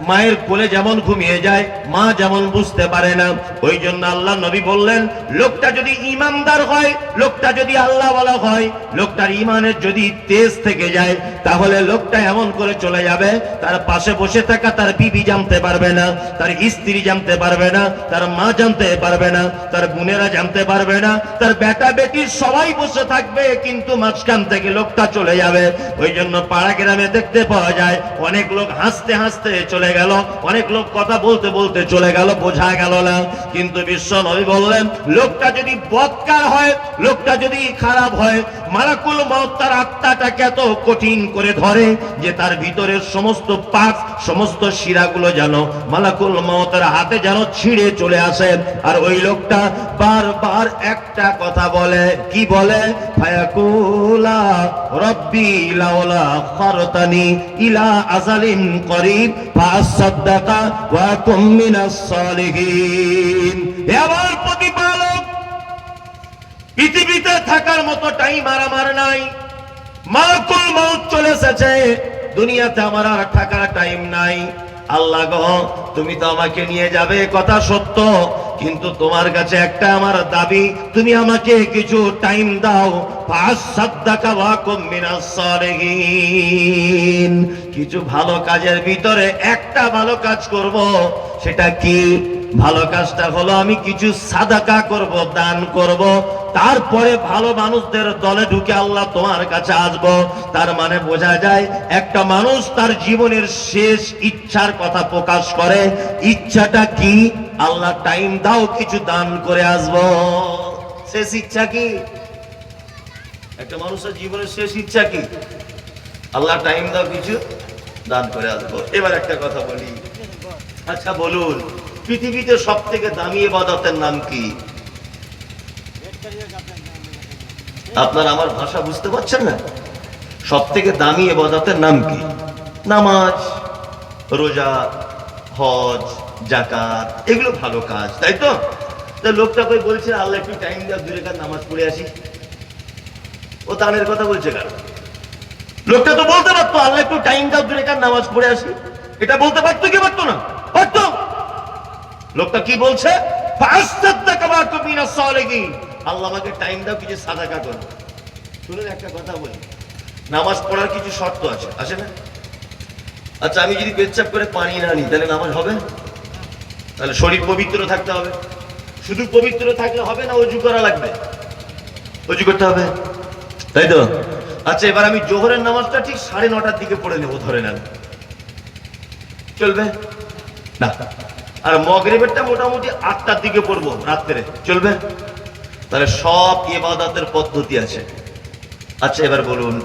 মায়ের কোলে যেমন ঘুমিয়ে যায়, মা যেমন বুঝতে পারে না। ওই জন্য আল্লাহ নবী বললেন, লোকটা যদি ইমানদার হয়, লোকটা যদি আল্লাহওয়ালা হয়, লোকটার ইমানের যদি তেজ থেকে যায়, তাহলে লোকটা এমন করে চলে যাবে, তার পাশে বসে থাকা তার বিবি জানতে পারবে না, তার স্ত্রী জানতে পারবে না, তার মা জানতে পারবে না, তার বোনেরা জানতে পারবে না, তার বেটা বেটি সবাই বসে থাকবে, কিন্তু মাঝখান থেকে লোকটা চলে যাবে। ওই জন্য পাড়া গ্রামে দেখতে পাওয়া যায় অনেক লোক হাসতে হাসতে চলে গেল, অনেক লোক কথা বলতে বলতে চলে গেল, বোঝা গেল না। কিন্তু বিশ্ব নবী বললেন, লোকটা যদি বদকার হয়, লোকটা যদি খারাপ হয়, মালাকুল মউত তার আত্মাটাকে এত কঠিন করে ধরে যে তার ভিতরের সমস্ত পাক, সমস্ত শিরাগুলো যেন মালাকুল মউতের হাতে যেন ছিঁড়ে চলে আসে। আর ওই লোকটা বারবার একটা কথা বলে, কি বলে? ফায়াকুলা রব্বি লাউলা আখারতানি ইলা আজালিন করিব ফাসাদদাকা ওয়া কুম মিনাস সালিহিন। হে আমার প্রতিপালক, পৃথিবীতে থাকার মতো টাইম আর আমার নাই, মালাকুল মউত চলে এসেছে, দুনিয়াতে আমার আর থাকার টাইম নাই। আল্লাহ গো, তুমি তো আমাকে নিয়ে যাবে, কথা সত্য, কিন্তু তোমার কাছে একটা আমার দাবি, তুমি আমাকে কিছু টাইম দাও। ফাসাদদাকা ওয়া কুম মিনাস সালিহিন। কিছু ভালো কাজের ভিতরে একটা ভালো কাজ করব, সেটা কি? ভালো কাজটা হলো আমি কিছু সাদাকা করব, দান করব, তারপরে ভালো মানুষদের দলে ঢুকে আল্লাহ তোমার কাছে আসবো। তার মানে বোঝা যায় একটা মানুষ তার জীবনের শেষ ইচ্ছার কথা প্রকাশ করে। ইচ্ছাটা কি? আল্লাহ টাইম দাও, কিছু দান করে আসবো। শেষ ইচ্ছা কি? একটা মানুষের জীবনের শেষ ইচ্ছা কি? আল্লাহ টাইম দাও, কিছু দান করে আসবো। এবার একটা কথা বলি, আচ্ছা বলুন, পৃথিবীতে সব থেকে দামি ইবাদতের নাম কি? আপনারা আমার ভাষা বুঝতে পারছেন না? সব থেকে দামি ইবাদতের নাম কি? নামাজ, রোজা, হজ, যাকাত, এগুলো ভালো কাজ, তাই তো? লোকটা কই বলছে আল্লাহ একটু টাইম দাও, 2 রাকাত নামাজ পড়ে আসি। ও দানের কথা বলছে কেন? লোকটা তো বলতে পারতো আল্লাহ একটু টাইম দাও, 2 রাকাত নামাজ পড়ে আসি। এটা বলতে পারতো কি পারতো না? পারতো। লোকটা কি বলছে? ফাসাদদাকা ওয়া কুম মিনাস সালিহিন। আল্লাহ আমাকে টাইম দাও, কিছু সাদাকা করো। শুনুন একটা কথা বলি, নামাজ পড়ার কিছু শর্ত আছে, আছে না? আচ্ছা, আমি যদি পেচ্ছাপ করে পানি না নিই, তাহলে নামাজ হবে? তাহলে শরীর পবিত্র থাকতে হবে। শুধু পবিত্র থাকলে হবে না, ওযু করা লাগবে, ওযু করতে হবে, তাই তো? আচ্ছা, এবার আমি জোহরের নামাজটা ঠিক 9:30টার দিকে পড়ে নেবো, ধরে নেন, চলবে না? আর মাগরিবেরটা মোটামুটি 8টার দিকে পড়বো রাত্রে, চলবে? তাহলে সব ইবাদতের পদ্ধতি আছে। আচ্ছা, এবার বলুন,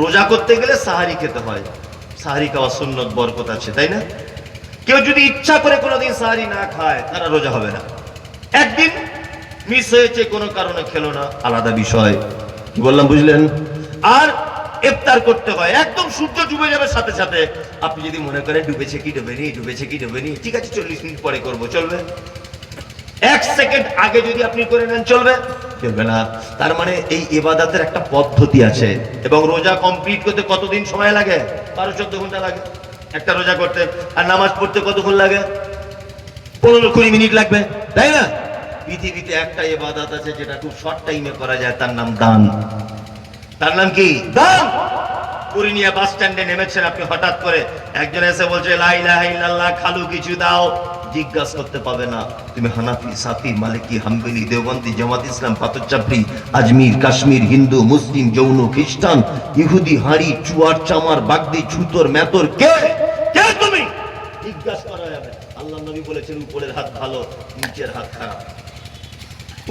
রোজা করতে গেলে সাহারি খেতে হয়, সাহারি খাওয়া সুন্নত, বরকত আছে, তাই না? কেউ যদি ইচ্ছা করে কোনোদিন সাহারি না খায়, তারা রোজা হবে না। একদিন মিস হয়েছে, কোনো কারণে খেলো না, আলাদা বিষয়। কি বললাম বুঝলেন? আর ইফতার করতে হয় একদম সূর্য ডুবে যাবে সাথে সাথে। আপনি যদি মনে করেন ডুবেছে কি ডুবেনি, ডুবেছে কি ডুবেনি, ঠিক আছে 40 মিনিট পরে করবো, চলবে? 1 সেকেন্ড আগে যদি আপনি করে নেন, চলবে? চলবে না। তার মানে এই ইবাদতের একটা পদ্ধতি আছে। এবং রোজা কমপ্লিট করতে কতদিন সময় লাগে? 12-14 ঘন্টা লাগে একটা রোজা করতে। আর নামাজ পড়তে কতক্ষণ লাগে? 15-20 মিনিট লাগবে, তাই না? পৃথিবীতে একটা ইবাদত আছে যেটা খুব শর্ট টাইমে করা যায়, তার নাম দান। তার নাম কি? দান। পুরিনিয়া বাস স্ট্যান্ডে নেমেছেন আপনি, হঠাৎ করে একজন এসে বলছে লা ইলাহা ইল্লাল্লাহ, খালু কিছু দাও। জিজ্ঞাসা করতে পাবে না তুমি হানাফি, সাফি, মালিকি, হাম্বলি, দেওবন্দি, জামাত ইসলাম, পাতচাপড়ি, আজমির, কাশ্মীর, হিন্দু, মুসলিম, জৈন, খ্রিস্টান, ইহুদি, হাড়ি, চুয়ার, চামার, বাগদি, ছুতর, মেতর, কে কে তুমি? জিজ্ঞাসা করা যাবে। আল্লাহ নবী বলেছেন উপরের হাত ভালো, নিচের হাত খারাপ।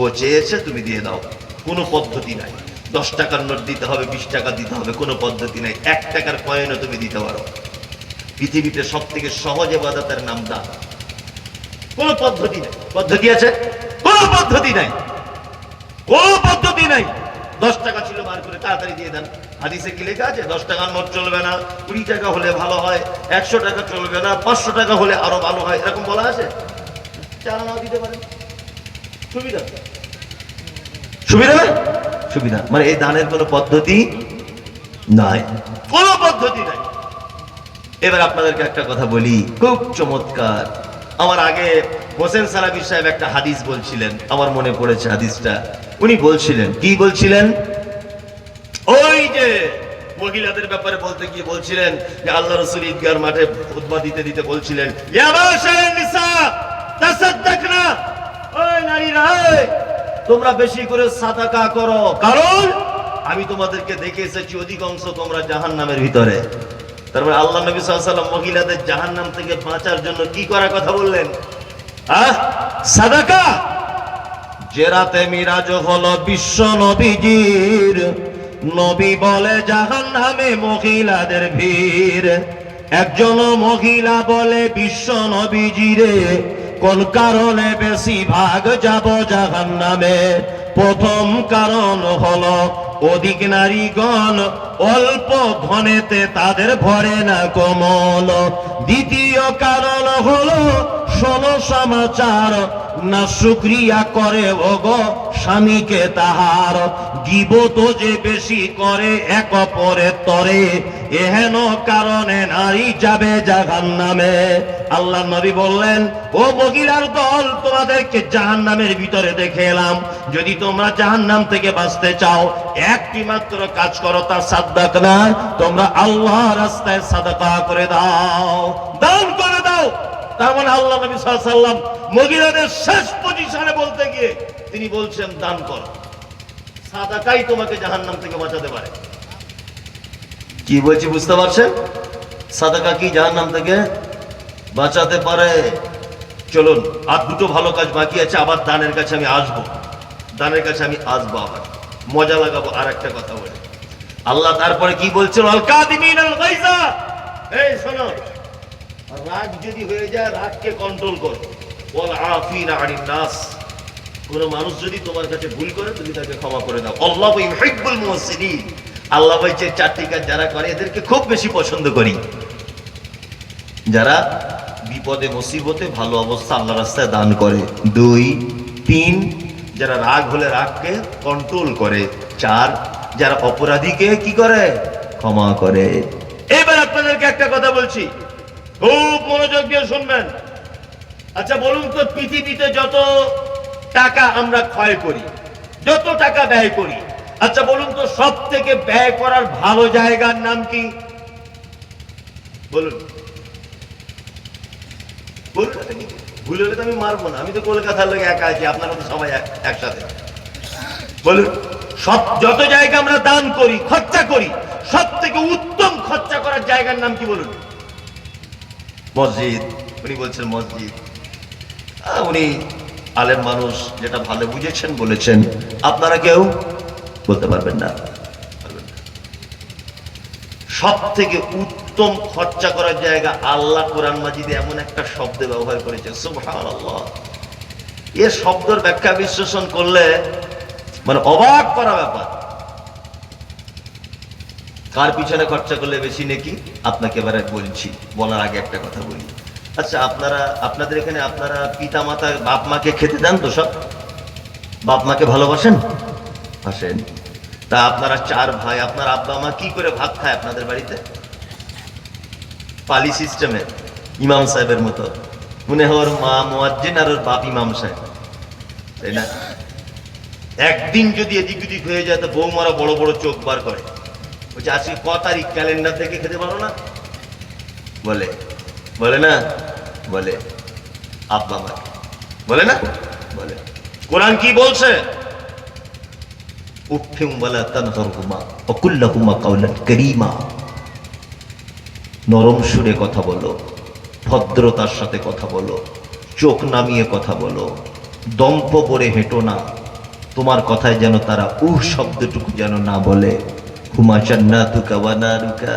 ও চেয়েছে, তুমি দিয়ে দাও, কোনো পদ্ধতি নাই। 10 টাকার নোট দিতে হবে, 20 টাকা দিতে হবে, কোনো পদ্ধতি নাই। 1 টাকার কয়েনও তুমি দিতে পারো। পৃথিবীতে সব থেকে সহজ ইবাদতের নাম দান। কোনো পদ্ধতি নাই। পদ্ধতি আছে? কোনো পদ্ধতি নাই, কোনো পদ্ধতি নাই। 10 টাকা ছিল, বার করে তাড়াতাড়ি দিয়ে দেন। হাদিসে কি লেখা আছে? 10 টাকার নোট চলবে না, 20 টাকা হলে ভালো হয়, 100 টাকা চলবে না, 500 টাকা হলে আরো ভালো হয়, এরকম বলা আছে। চারা নাও দিতে পারেন, সুবিধা সুবিধা সুবিধা। মানে এই দানের কোনো পদ্ধতি নাই, কোনো পদ্ধতি নাই। এবার আপনাদেরকে একটা কথা বলি, খুব চমৎকার। আমার আগে হোসেন সালাবি সাহেব একটা হাদিস বলছিলেন, আমার মনে পড়েছে হাদিসটা। উনি বলছিলেন, কি বলছিলেন? ওই যে মহিলাদের ব্যাপারে বলতে গিয়ে বলছিলেন যে আল্লাহ রাসূল ঈদগাহর মাঠে খুতবা দিতে দিতে বলছিলেন, ইয়া মাশারান নিসা তাসাদ্দাকনা, ওই নারীরা, এই, তোমরা বেশি করে সাদাকা করো, কারণ আমি তোমাদেরকে দেখে এসেছি অধিকাংশ তোমরা জাহান্নামের ভিতরে। তার মানে আল্লাহ নবী সাল্লাল্লাহু আলাইহি ওয়াসাল্লাম মহিলাদের জাহান্নাম থেকে বাঁচার জন্য কি করার কথা বললেন? সাদাকা। যে রাতে মিরাজ হলো বিশ্ব নবীজির, নবী বলে জাহান্নামে মহিলাদের ভিড়। একজন মহিলা বলে বিশ্ব নবীজিরে, কোন কারণে বেশি ভাগ যাব জাহান্নামে? প্রথম কারণ হলো অধিক নারীগণ, অল্প ধনেতে তাদের ভরে না কমল। দ্বিতীয় কারণ হলো শোনো সমাচার, না শুকরিয়া করে ওগো স্বামীকে তাহার। গীবত যে বেশি করে এক অপরের তরে, এহেন কারণে নারী যাবে জাহান্নামে। আল্লাহ নবী বললেন, ও মহিলার দল, তোমাদেরকে জাহান্নামের ভিতরে দেখে এলাম। যদি তোমরা জাহান্নাম থেকে বাঁচতে চাও, একটি মাত্র কাজ করো, তা সাদদাক না, তোমরা আল্লাহর রাস্তায় সাদাকা করে দাও, দান করে দাও। তার মানে আল্লাহ নবী সাল্লাল্লাহু আলাইহি ওয়াসাল্লাম মহিলাদের শেষ পজিশনে বলতে গিয়ে তিনি বলছেন, দান করো, সাদাকাই তোমাকে জাহান্নাম থেকে বাঁচাতে পারে। কি বলছি বুঝতে পারছেন? সাদাকা কি জাহান্নাম থেকে বাঁচাতে পারে। চলুন, আর দুটো ভালো কাজ বাকি আছে, আবার দানের কাছে আমি আসবো, দানের কাছে আমি আসবো, আবার মজা লাগাবো। আর একটা কথা বলি, আল্লাহ তারপরে কি বলছেন? আল কাদিমিনাল গায়জা। এই শোনো, রাগ যদি হয়ে যায়, রাগকে কন্ট্রোল করো। ওয়াল আফিনা আনিন নাস, কোন মানুষ যদি তোমার কাছে ভুল করে, তুমি তাকে ক্ষমা করে দাও। আল্লাহু ইউহিব্বুল মুহসিনিন, আল্লাহ বলছে চারটি কাজ যারা করে এদেরকে খুব বেশি পছন্দ করি। যারা বিপদে মুসিবতে ভালো অবস্থা আল্লাহর রাস্তায় দান করে। 2, 3, যারা রাগ হলে রাগকে কন্ট্রোল করে। 4, যারা অপরাধীকে কি করে? ক্ষমা করে। এবার আপনাদেরকে একটা কথা বলছি, খুব মনোযোগ দিয়ে শুনবেন। আচ্ছা বলুন তো, পৃথিবীতে যত টাকা আমরা ক্ষয় করি, যত টাকা ব্যয় করি, আচ্ছা বলুন তো সব থেকে ব্যয় করার ভালো জায়গার নাম কি? বলুন বলুন, ভুল হলে তো আমি মারবো না, আমি তো কলকাতার লোক একা আছি, আপনারা তো সবাই একসাথে। বলুন, সব যত জায়গা আমরা দান করি, খরচা করি, সব থেকে উত্তম খরচা করার জায়গার নাম কি বলুন? মসজিদ। উনি বলছেন মসজিদ। উনি আলেম মানুষ, যেটা ভালো বুঝেছেন বলেছেন, আপনারা কেউ বলতে পারবেন না। সব থেকে উত্তম খরচা করার জায়গা, আল্লাহ কোরআন মাজিদে এমন একটা শব্দ ব্যবহার করেছে, সুবহানাল্লাহ। এর শব্দের ব্যাখ্যা বিশ্লেষণ করলে মানে অবাক করা ব্যাপার। কার পিছনে খরচা করলে বেশি নেকি? আপনাকে এবারে বলছি, বলার আগে একটা কথা বলি। আচ্ছা, আপনাদের এখানে আপনারা পিতা মাতা, বাপ মাকে খেতে দেন তো? সব বাপ মাকে ভালোবাসেন? বাসেন। তা আপনারা 4 ভাই, আপনার আব্বা মা কি করে ভাত খায় আপনাদের বাড়িতে? পালি সিস্টেমে, ইমাম সাহেবের মতো। মনে হয় ওর মা মুয়াজ্জিন আর ওর বাপ ইমাম সাহেব, তাই না? একদিন যদি এদিক ওদিক হয়ে যায়, তো বৌমারা বড় বড় চোখ বার করে, বলছে আজকে ক তারিখ, ক্যালেন্ডার থেকে খেতে পারো না? বলে বলে না? বলে আব্বা মা বলে না? বলে। কোরআন কি বলছে? উফিম ওয়ালা তানহারহুমা ওয়া কুল লাহুমা কাওলান কারীমা। নরম সুরে কথা বলো, ভদ্রতার সাথে কথা বলো, চোখ নামিয়ে কথা বলো, দম্প করে হেঁটো না। তোমার কথায় যেন তারা শব্দটুকু যেন না বলে। হুমা জান্নাতুকা ওয়া নারুকা।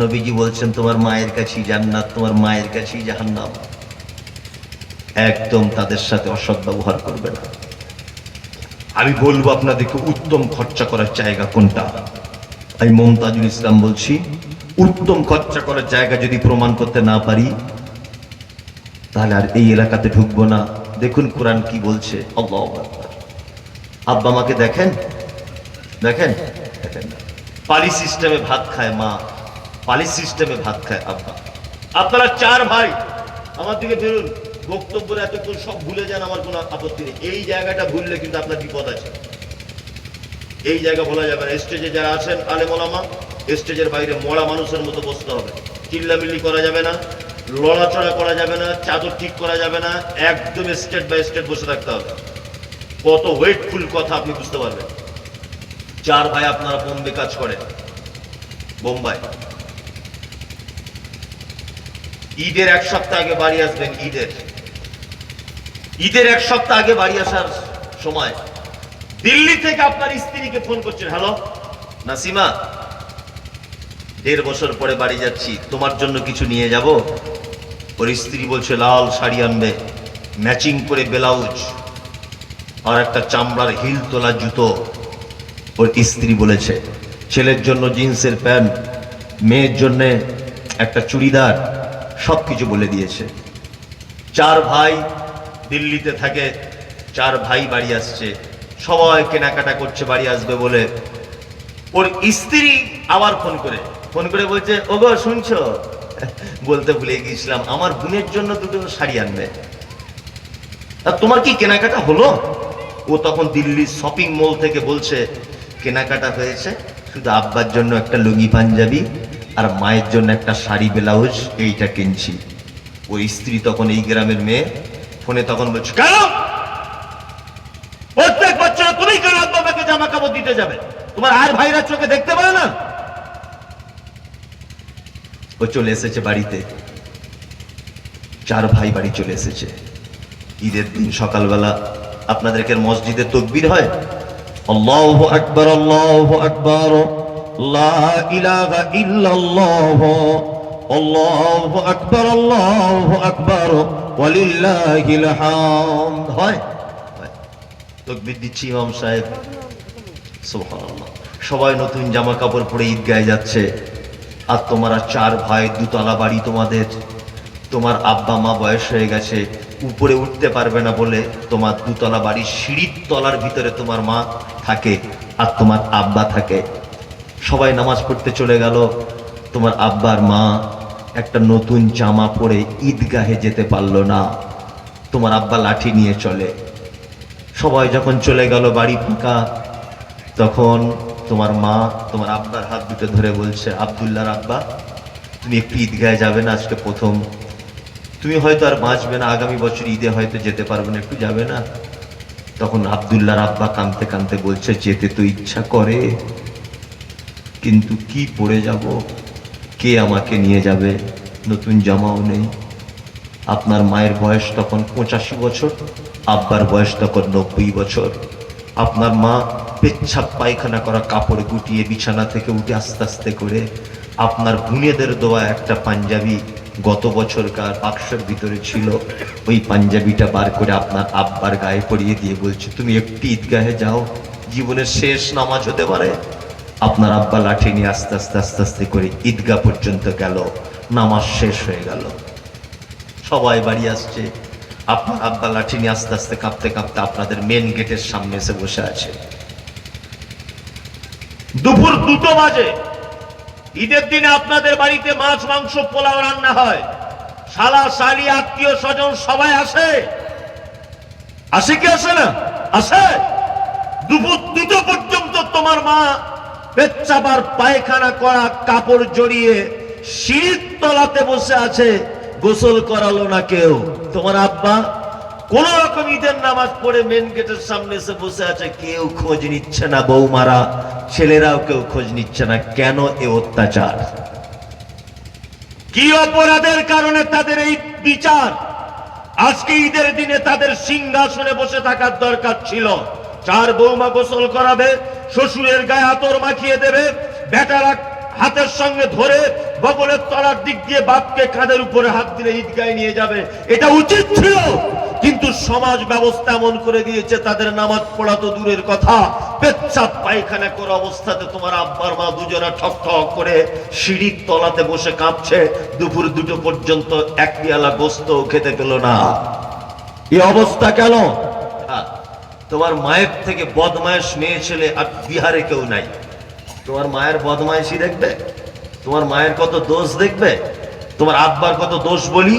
নবীজি বলছেন তোমার মায়ের কাছেই জান্নাত, তোমার মায়ের কাছেই জাহান্নাম। একদম তাদের সাথে অসৎ ব্যবহার করবে না। আমি বলবো আপনাদেরকে উত্তম খরচা করার জায়গা কোনটা। আমি মমতাজুল ইসলাম বলছি, উত্তম খরচা করার জায়গা যদি প্রমাণ করতে না পারি, তাহলে আর এই এলাকাতে ঢুকবো না। দেখুন কোরআন কি বলছে। আল্লাহু আকবার। আব্বা মাকে দেখেন, দেখেন না। পালি সিস্টেমে ভাত খায় মা, পালি সিস্টেমে ভাত খায় আব্বা। আপনারা 4 ভাই আমার দিকে বেরুন, বক্তব্যের এতক্ষণ সব ভুলে যান, আমার কোনো আপত্তি নেই। এই জায়গাটা ভুললে কিন্তু আপনার বিপদ আছে। এই জায়গা বলা যাবে না। স্টেজে যারা আছেন আলেম ওলামা, স্টেজের বাইরে মরা মানুষের মতো বসতে হবে। চিল্লামিল্লি করা যাবে না, লড়াচড়া করা যাবে না, চাদর ঠিক করা যাবে না, একদম স্টেট বাই স্টেট বসে থাকতে হবে। কত ওয়েটফুল কথা আপনি বুঝতে পারবেন। 4 ভাই আপনারা বোম্বে কাজ করেন, বোম্বাই। ঈদের 1 সপ্তাহ আগে বাড়ি আসবেন। ঈদের 1 সপ্তাহ আগে বাড়ি আসার সময় দিল্লি থেকে আপনার স্ত্রীকে ফোন করছেন, হ্যালো নাসিমা, 1.5 বছর পরে বাড়ি যাচ্ছি, তোমার জন্য কিছু নিয়ে যাব। ওর স্ত্রী বলছে লাল শাড়ি আনবে, ম্যাচিং করে ব্লাউজ আর একটা চামড়ার হিল তোলা জুতো। ওর স্ত্রী বলেছে ছেলের জন্য জিন্সের প্যান্ট, মেয়ের জন্য একটা চুড়িদার, সবকিছু বলে দিয়েছে। 4 ভাই দিল্লিতে থাকে, 4 ভাই বাড়ি আসছে, সবাই কেনাকাটা করছে বাড়ি আসবে বলে। ওর স্ত্রী আবার ফোন করে বলছে ওগো শুনছো, বলতে ভুলে গিয়েছিলাম, আমার বোনের জন্য 2টো শাড়ি আনবে। আর তোমার কি কেনাকাটা হলো? ও তখন দিল্লির শপিং মল থেকে বলছে কেনাকাটা হয়েছে, শুধু আব্বার জন্য একটা লুঙ্গি পাঞ্জাবি আর মায়ের জন্য একটা শাড়ি ব্লাউজ, এইটা কিনছি। ওই স্ত্রী তখন, এই গ্রামের মেয়ে, ফোনে তখন বলছে কেন প্রত্যেক বছর তুমি কেন আব্বাকে জামা কাপড় দিতে যাবে? তোমার আর ভাইরা চোখে দেখতে পারে না? ও চলে এসেছে বাড়িতে, 4 ভাই বাড়ি চলে এসেছে। ঈদের দিন সকালবেলা আপনাদেরকে মসজিদে তাকবীর হয়, আল্লাহু আকবার, আল্লাহু আকবার, লা ইলাহা ইল্লাল্লাহ, আল্লাহু আকবার, আল্লাহু আকবার, ওয়ালিল্লাহিল হামদ হয়। তাকবীর দিচ্ছি ইমাম সাহেব, সুবহানাল্লাহ। সবাই নতুন জামা কাপড় পরে ঈদগাহে যাচ্ছে। আর তোমরা 4 ভাই, 2 তলা বাড়ি তোমাদের। তোমার আব্বা মা বয়স হয়ে গেছে, উপরে উঠতে পারবে না বলে তোমার 2 তলা বাড়ির সিঁড়ির তলার ভিতরে তোমার মা থাকে আর তোমার আব্বা থাকে। সবাই নামাজ পড়তে চলে গেল। তোমার আব্বার মা একটা নতুন জামা পরে ঈদগাহে যেতে পারলো না, তোমার আব্বা লাঠি নিয়ে চলে। সবাই যখন চলে গেল, বাড়ি ফাঁকা, তখন তোমার মা তোমার আব্বার হাত দুটো ধরে বলছে আব্দুল্লাহর আব্বা, তুমি একটু ঈদগাহে যাবে না? আজকে প্রথম, তুমি হয়তো আর বাঁচবে না, আগামী বছর ঈদে হয়তো যেতে পারবে না, একটু যাবে না? তখন আব্দুল্লাহর আব্বা কাঁদতে কাঁদতে বলছে যেতে তো ইচ্ছা করে, কিন্তু কি পরে যাব, কে আমাকে নিয়ে যাবে, নতুন জামাও নেই। আপনার মায়ের বয়স তখন 85 বছর, আব্বার বয়স তখন 90 বছর। আপনার মা পেচ্ছাপ পায়খানা করা কাপড় গুটিয়ে বিছানা থেকে উঠে আস্তে আস্তে করে আপনার বোনেদের দেওয়া একটা পাঞ্জাবি গত বছরকার বাক্সের ভিতরে ছিল, ওই পাঞ্জাবিটা বার করে আপনার আব্বার গায়ে পরিয়ে দিয়ে বলছে তুমি একটু ঈদগাহে যাও, জীবনের শেষ নামাজ হতে পারে। আপনার আব্বা লাঠি নিয়ে আস্তে আস্তে আস্তে আস্তে করে ঈদগাহ পর্যন্ত গেল, নামাজ শেষ হয়ে গেল, সবাই বাড়ি আসছে। আপনার আব্বা লাঠি নিয়ে আস্তে আস্তে কাঁপতে কাঁপতে আপনাদের মেন গেটের সামনে এসে বসে আছে। দুপুর 2টো বাজে। ঈদের দিনে আপনাদের বাড়িতে মাছ, মাংস, পোলাও রান্না হয়। শালা শালি আত্মীয় স্বজন সবাই আসে, আসে কি আসে না? আসে। দুপুর 2টো পর্যন্ত তোমার মা পেচ্ছাবার পায়খানা করা কাপড় জড়িয়ে সিঁড়ির তলাতে বসে আছে, গোসল করালো না কেউ। তোমার আব্বা কোন রকম ঈদের নামাজ পড়ে মেন গেটের সামনে এসে বসে আছে, কেউ খোঁজ নিচ্ছে না, বৌমারা ছেলেরাও কেউ খোঁজ নিচ্ছে না। কেন এ অত্যাচার? কি অপরাধের কারণে তাদের এই বিচার? আজকে ঈদের দিনে তাদের সিংহাসনে বসে থাকার দরকার ছিল। 4 বৌমা গোসল করাবে, শ্বশুরের গায়ে আতর মাখিয়ে দেবে, বেটারা হাতের সঙ্গে ধরে বগলের তলার দিক দিয়ে বাপকে কাঁধের উপরে হাত দিলে ঈদগাহে নিয়ে যাবে, এটা উচিত ছিল। কিন্তু সমাজ ব্যবস্থা এমন করে দিয়েছে তাদের নামাজ পড়া তো দূরের কথা, পেচ্ছাপ পায়খানা করা অবস্থাতে তোমার আব্বার মা দুজনা ঠক ঠক করে সিঁড়ির তলাতে বসে কাঁপছে। দুপুর 2টো পর্যন্ত এক পেয়ালা গোস্ত খেতে পেল না। এই অবস্থা কেন? তোমার মায়ের থেকে বদমায়েশ মেয়ে ছেলে আর বিহারে কেউ নাই। তোমার মায়ের বদমাইশি দেখবে, তোমার মায়ের কত দোষ দেখবে, তোমার আব্বার কত দোষ বলি?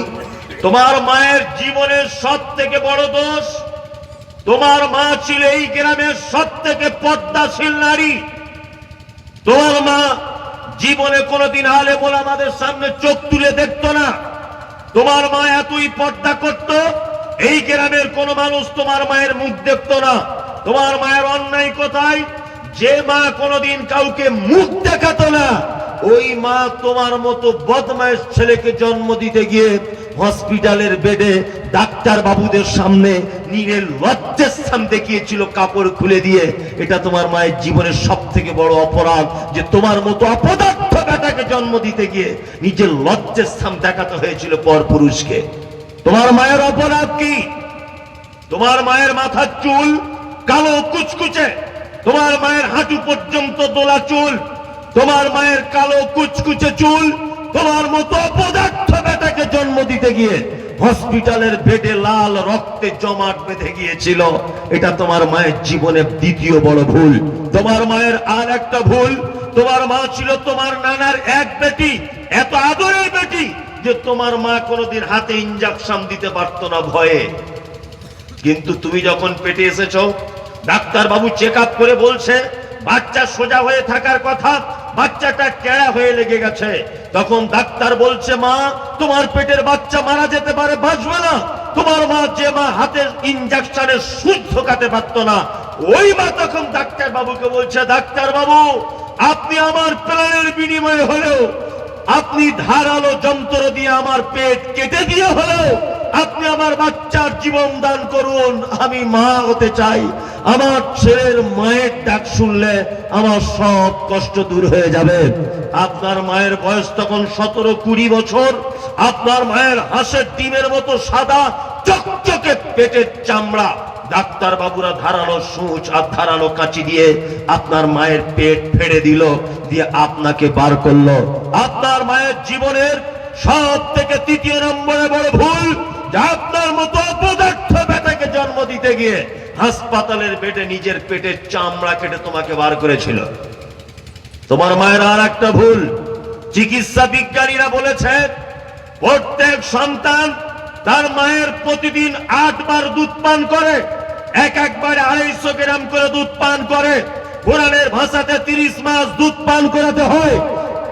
তোমার মায়ের জীবনের সব থেকে বড় দোষ, তোমার মা ছিল এই গ্রামের সব থেকে পর্দাশীল নারী। তোমার মা জীবনে কোনোদিন আলে বলে আমাদের সামনে চোখ তুলে দেখতো না। তোমার মা এতই পর্দা করত, এই গ্রামের কোন মানুষ তোমার মায়ের মুখ দেখতো না। তোমার মায়ের অন্যায় কোথায়? যে মা কোনোদিন কাউকে মুখ দেখাতো না, ওই মা তোমার মতো বদমাইশ ছেলেকে জন্ম দিতে গিয়ে হসপিটালের বেডে ডাক্তার বাবুদের সামনে নিজের লজ্জাস্থান দেখিয়েছিল কাপড় খুলে দিয়ে। এটা তোমার মায়ের জীবনের সব থেকে বড় অপরাধ, যে তোমার মতো অপদার্থ বেটাকে জন্ম দিতে গিয়ে নিজের লজ্জাস্থান দেখাতে হয়েছিল পরপুরুষকে। তোমার মায়ের অপরাধ কি? তোমার মায়ের মাথার চুল কালো কুচকুচে, তোমার মায়ের হাঁটু পর্যন্ত দোলা চুল, তোমার মায়ের কালো কুচকুচে চুল তোমার মতো অপদার্থ বেটাকে জন্ম দিতে গিয়ে হসপিটালের বেডে লাল রক্তে জমাট বেঁধে গিয়েছিল। এটা তোমার মায়ের জীবনের দ্বিতীয় বড় ভুল। তোমার মায়ের আর একটা ভুল, তোমার মা ছিল তোমার নানার এক বেটি, এত আদরের বেটি যে তোমার মা কোনোদিন হাতে ইনজেকশন দিতে পারতো না ভয়ে। কিন্তু তুমি যখন পেটে এসেছো, ডাক্তার বাবু চেক আপ করে বলছে বাচ্চা সোজা হয়ে থাকার কথা, বাচ্চাটা টেরা হয়ে লেগে গেছে। তখন ডাক্তার বলছে মা তোমার পেটের বাচ্চা মারা যেতে পারে, বাঁচবে না। তোমার মা, যে মা হাতের ইনজেকশনের সুই ঢোকাতে পারতো না, ওই মা তখন ডাক্তার বাবুকে বলছে ডাক্তার বাবু আপনি আমার প্রাণের বিনিময়ে হলেও, আপনি ধারালো যন্ত্র দিয়ে আমার পেট কেটে দিয়ে হলেও আপনি আমার বাচ্চার জীবন দান করুন। আমি মা হতে চাই, আমার ছেলের মায়ের ডাক শুনলে আমার সব কষ্ট দূর হয়ে যাবে। আপনার মায়ের বয়স তখন 17-20 বছর। আপনার মায়ের হাঁসের ডিমের মতো সাদা চকচকে পেটের চামড়া। ডাক্তার বাবুরা ধারালো সূচ আর ধারালো কাঁচি দিয়ে আপনার মায়ের পেট ফেড়ে দিল, দিয়ে আপনাকে বার করলো। আপনার মায়ের জীবনের সব থেকে 3 নম্বরে বড় ভুল, যে আপনার মতো অপদার্থ বেটাকে জন্ম দিতে গিয়ে হাসপাতালের বেডে নিজের পেটের চামড়া কেটে তোমাকে বার করেছিল। তোমার মায়ের আর একটা ভুল, চিকিৎসা বিজ্ঞানীরা বলেছে প্রত্যেক সন্তান তার মায়ের প্রতিদিন 8 বার দুধ পান করে, একবারে 250 গ্রাম করে দুধ পান করে। কোরআনের ভাষাতে 30 মাস দুধ পান করাতে হয়।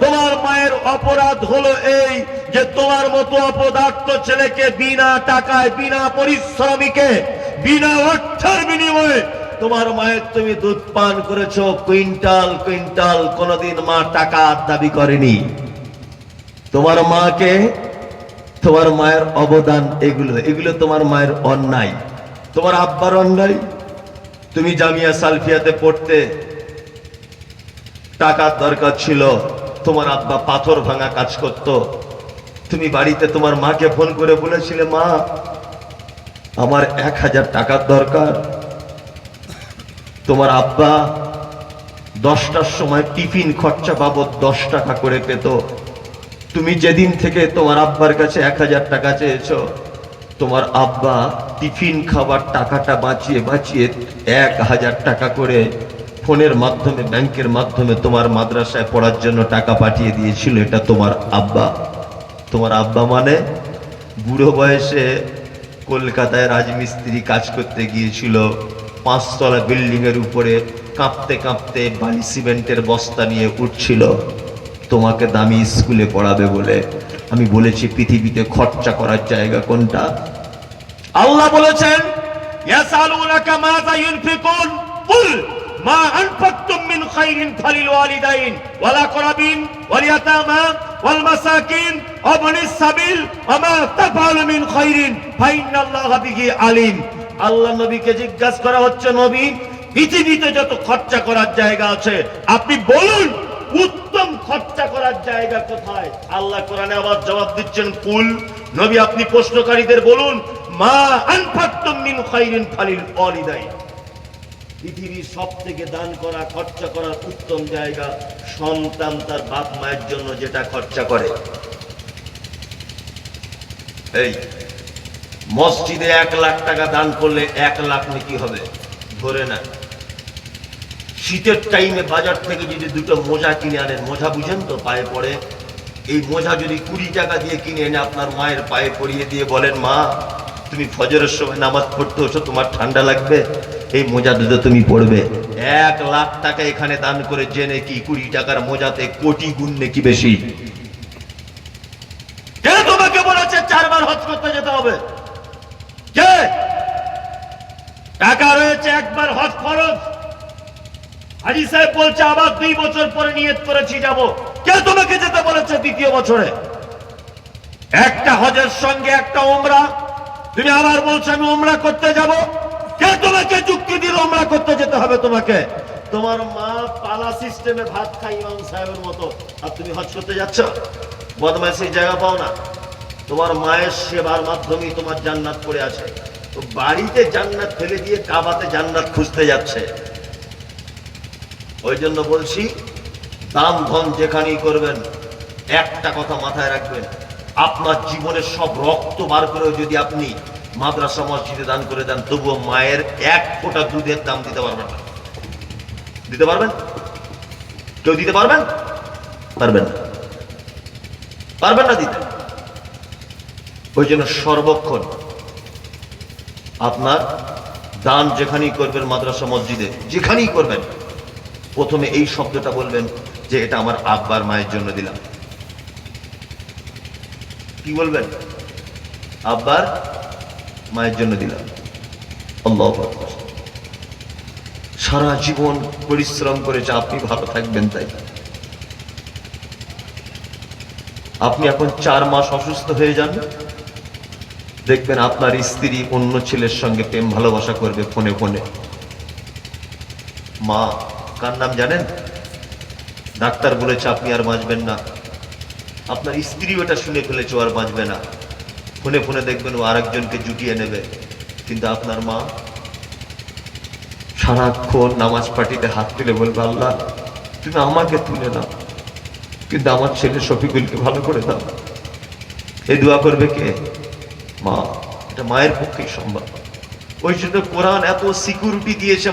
তোমার মায়ের অপরাধ হলো এই যে তোমার মতো অপদার্থ ছেলেকে বিনা টাকায়, বিনা পরিশ্রমিকে, বিনা অর্থের বিনিময়ে তোমার মায়ের তুমি দুধ পান করেছো কুইন্টাল কুইন্টাল। কোনদিন মা টাকা দাবি করেনি। তোমার মাকে, তোমার মায়ের অবদান এগুলো তোমার মায়ের অন্যায়, তোমার আব্বার অন্যায়। তুমি জামিয়া সালফিয়াতে পড়তে, টাকার দরকার ছিল, তোমার আব্বা পাথর ভাঙা কাজ করত। তুমি বাড়িতে তোমার মাকে ফোন করে বলেছিলে মা আমার 1000 টাকার দরকার। তোমার আব্বা 10টার সময় টিফিন খরচা বাবদ 10 টাকা করে পেত। তুমি যেদিন থেকে তোমার আব্বার কাছে 1000 টাকা চেয়েছো, তোমার আব্বা টিফিন খাবার টাকাটা বাঁচিয়ে বাঁচিয়ে 1000 টাকা করে ফোনের মাধ্যমে, ব্যাংকের মাধ্যমে তোমার মাদ্রাসায় পড়ার জন্য টাকা পাঠিয়ে দিয়েছিল। এটা তোমার আব্বা। তোমার আব্বা মানে বুড়ো বয়সে কলকাতায় রাজমিস্ত্রি কাজ করতে গিয়েছিল, 5 তলা বিল্ডিং এর উপরে কাঁপতে কাঁপতে বালি সিমেন্টের বস্তা নিয়ে উঠছিল তোমাকে দামি স্কুলে পড়াবে বলে। আমি বলেছি পৃথিবীতে খরচা করার জায়গা কোনটা? আল্লাহ বলেছেন ইয়াসালুনাকা মাযা ইউনফিকুন কুল মা আনফাকতুম মিন খাইরিন ফালিল ওয়ালিদাইন ওয়াল আকরাবিন ওয়াল ইয়াতামা ওয়াল মাসাকিন ওয়া বনিস সাবিল ওয়া মা তাফআলু মিন খাইরিন ফাইন্নাল্লাহা বিহি আলিম। আল্লাহ নবীকে জিজ্ঞাসা করা হচ্ছে, নবী পৃথিবীতে যত খরচা করার জায়গা আছে আপনি বলুন উত্তম খরচা করার জায়গা কোথায়? আল্লাহ কোরআনে আবার জবাব দিচ্ছেন কুল, নবী আপনি প্রশ্নকারীদের বলুন মা আনফাকতুম মিন খাইরিন ফালিল ওয়ালিদাইন। পৃথিবীর সবথেকে দান করা, খরচা করার উত্তম জায়গা সন্তান তার বাপ মায়ের জন্য যেটা খরচা করে। এই মসজিদে 1 লাখ টাকা দান করলে 1 লাখ নাকি হবে? ধরে না। শীতের টাইমে বাজার থেকে যদি 2টো মোজা কিনে আনেন, মোজা বুঝেন তো, পায়ে পড়ে, এই মোজা যদি 20 টাকা দিয়ে কিনে এনে আপনার মায়ের পায়ে পরিয়ে দিয়ে বলেন, মা তুমি ফজরের সময় নামাজ পড়তে ওঠো, তোমার ঠান্ডা লাগবে, এই মোজা দুটো তুমি পড়বে, 1 লাখ টাকা এখানে দান করে জেনে কি 20 টাকার মোজাতে কোটি গুণ নাকি বেশি? কে তোমাকে বলেছে 4 বার হজ করতে যেতে হবে? কে? টাকা রয়েছে, একবার হজ ফরজ। হাজী সাহেব বলছে আবার 2 বছর পরে নিয়ত করেছি যাব। কে তোমাকে যেতে বলেছে 2য় বছরে? একটা হজের সঙ্গে একটা উমরা, তুমি আবার বলছো আমি উমরা করতে যাব। কে তোমাকে যুক্তি দিল উমরা করতে যেতে হবে তোমাকে? তোমার মা পালা সিস্টেমে ভাত খায় ইমাম সাহেবের মতো, আর তুমি হজ করতে যাচ্ছ? বদমাইশির জায়গা পাও না। তোমার মায়ের সেবার মাধ্যমেই তোমার জান্নাত পড়ে আছে। তো বাড়িতে জান্নাত ফেলে দিয়ে কাবাতে জান্নাত খুঁজতে যাচ্ছে। ওই জন্য বলছি, দান ধন যেখানেই করবেন একটা কথা মাথায় রাখবেন, আপনার জীবনের সব রক্ত বার করেও যদি আপনি মাদ্রাসা মসজিদে দান করে দেন, তবুও মায়ের 1 ফোঁটা দুধের দাম দিতে পারবেন না। দিতে পারবেন? কেউ দিতে পারবেন? পারবেন না, পারবেন না দিতে। ওই জন্য সর্বক্ষণ আপনার দান যেখানেই করবেন, মাদ্রাসা মসজিদে যেখানেই করবেন, প্রথমে এই শব্দটা বলবেন যে এটা আমার আব্বার মায়ের জন্য দিলাম। কি বলবেন? আব্বার মায়ের জন্য দিলাম। আল্লাহু আকবার। সারা জীবন পরিশ্রম করেছে, আপনি ভালো থাকবেন তাই। আপনি এখন 4 মাস অসুস্থ হয়ে যান, দেখবেন আপনার স্ত্রী অন্য ছেলের সঙ্গে প্রেম ভালোবাসা করবে ফোনে ফোনে। মা কার নাম জানেন? ডাক্তার বলেছে আপনি আর বাঁচবেন না। আপনার স্ত্রী ওটা শুনে ফেলেছে, আর বাঁচবে না। ফোনে ফোনে দেখবেন ও আরেকজনকে জুটিয়ে নেবে। কিন্তু আপনার মা সারাক্ষণ নামাজ পাটিতে হাত তুলে বলবে, আল্লাহ তুমি আমাকে তুলে নাও, কিন্তু আমার ছেলে শফিকুলকে ভালো করে দাও। এই দোয়া করবে কে? মা। এটা মায়ের পক্ষেই সম্ভব। ওই জন্য কোরআন এত সিকিউরিটি দিয়েছে।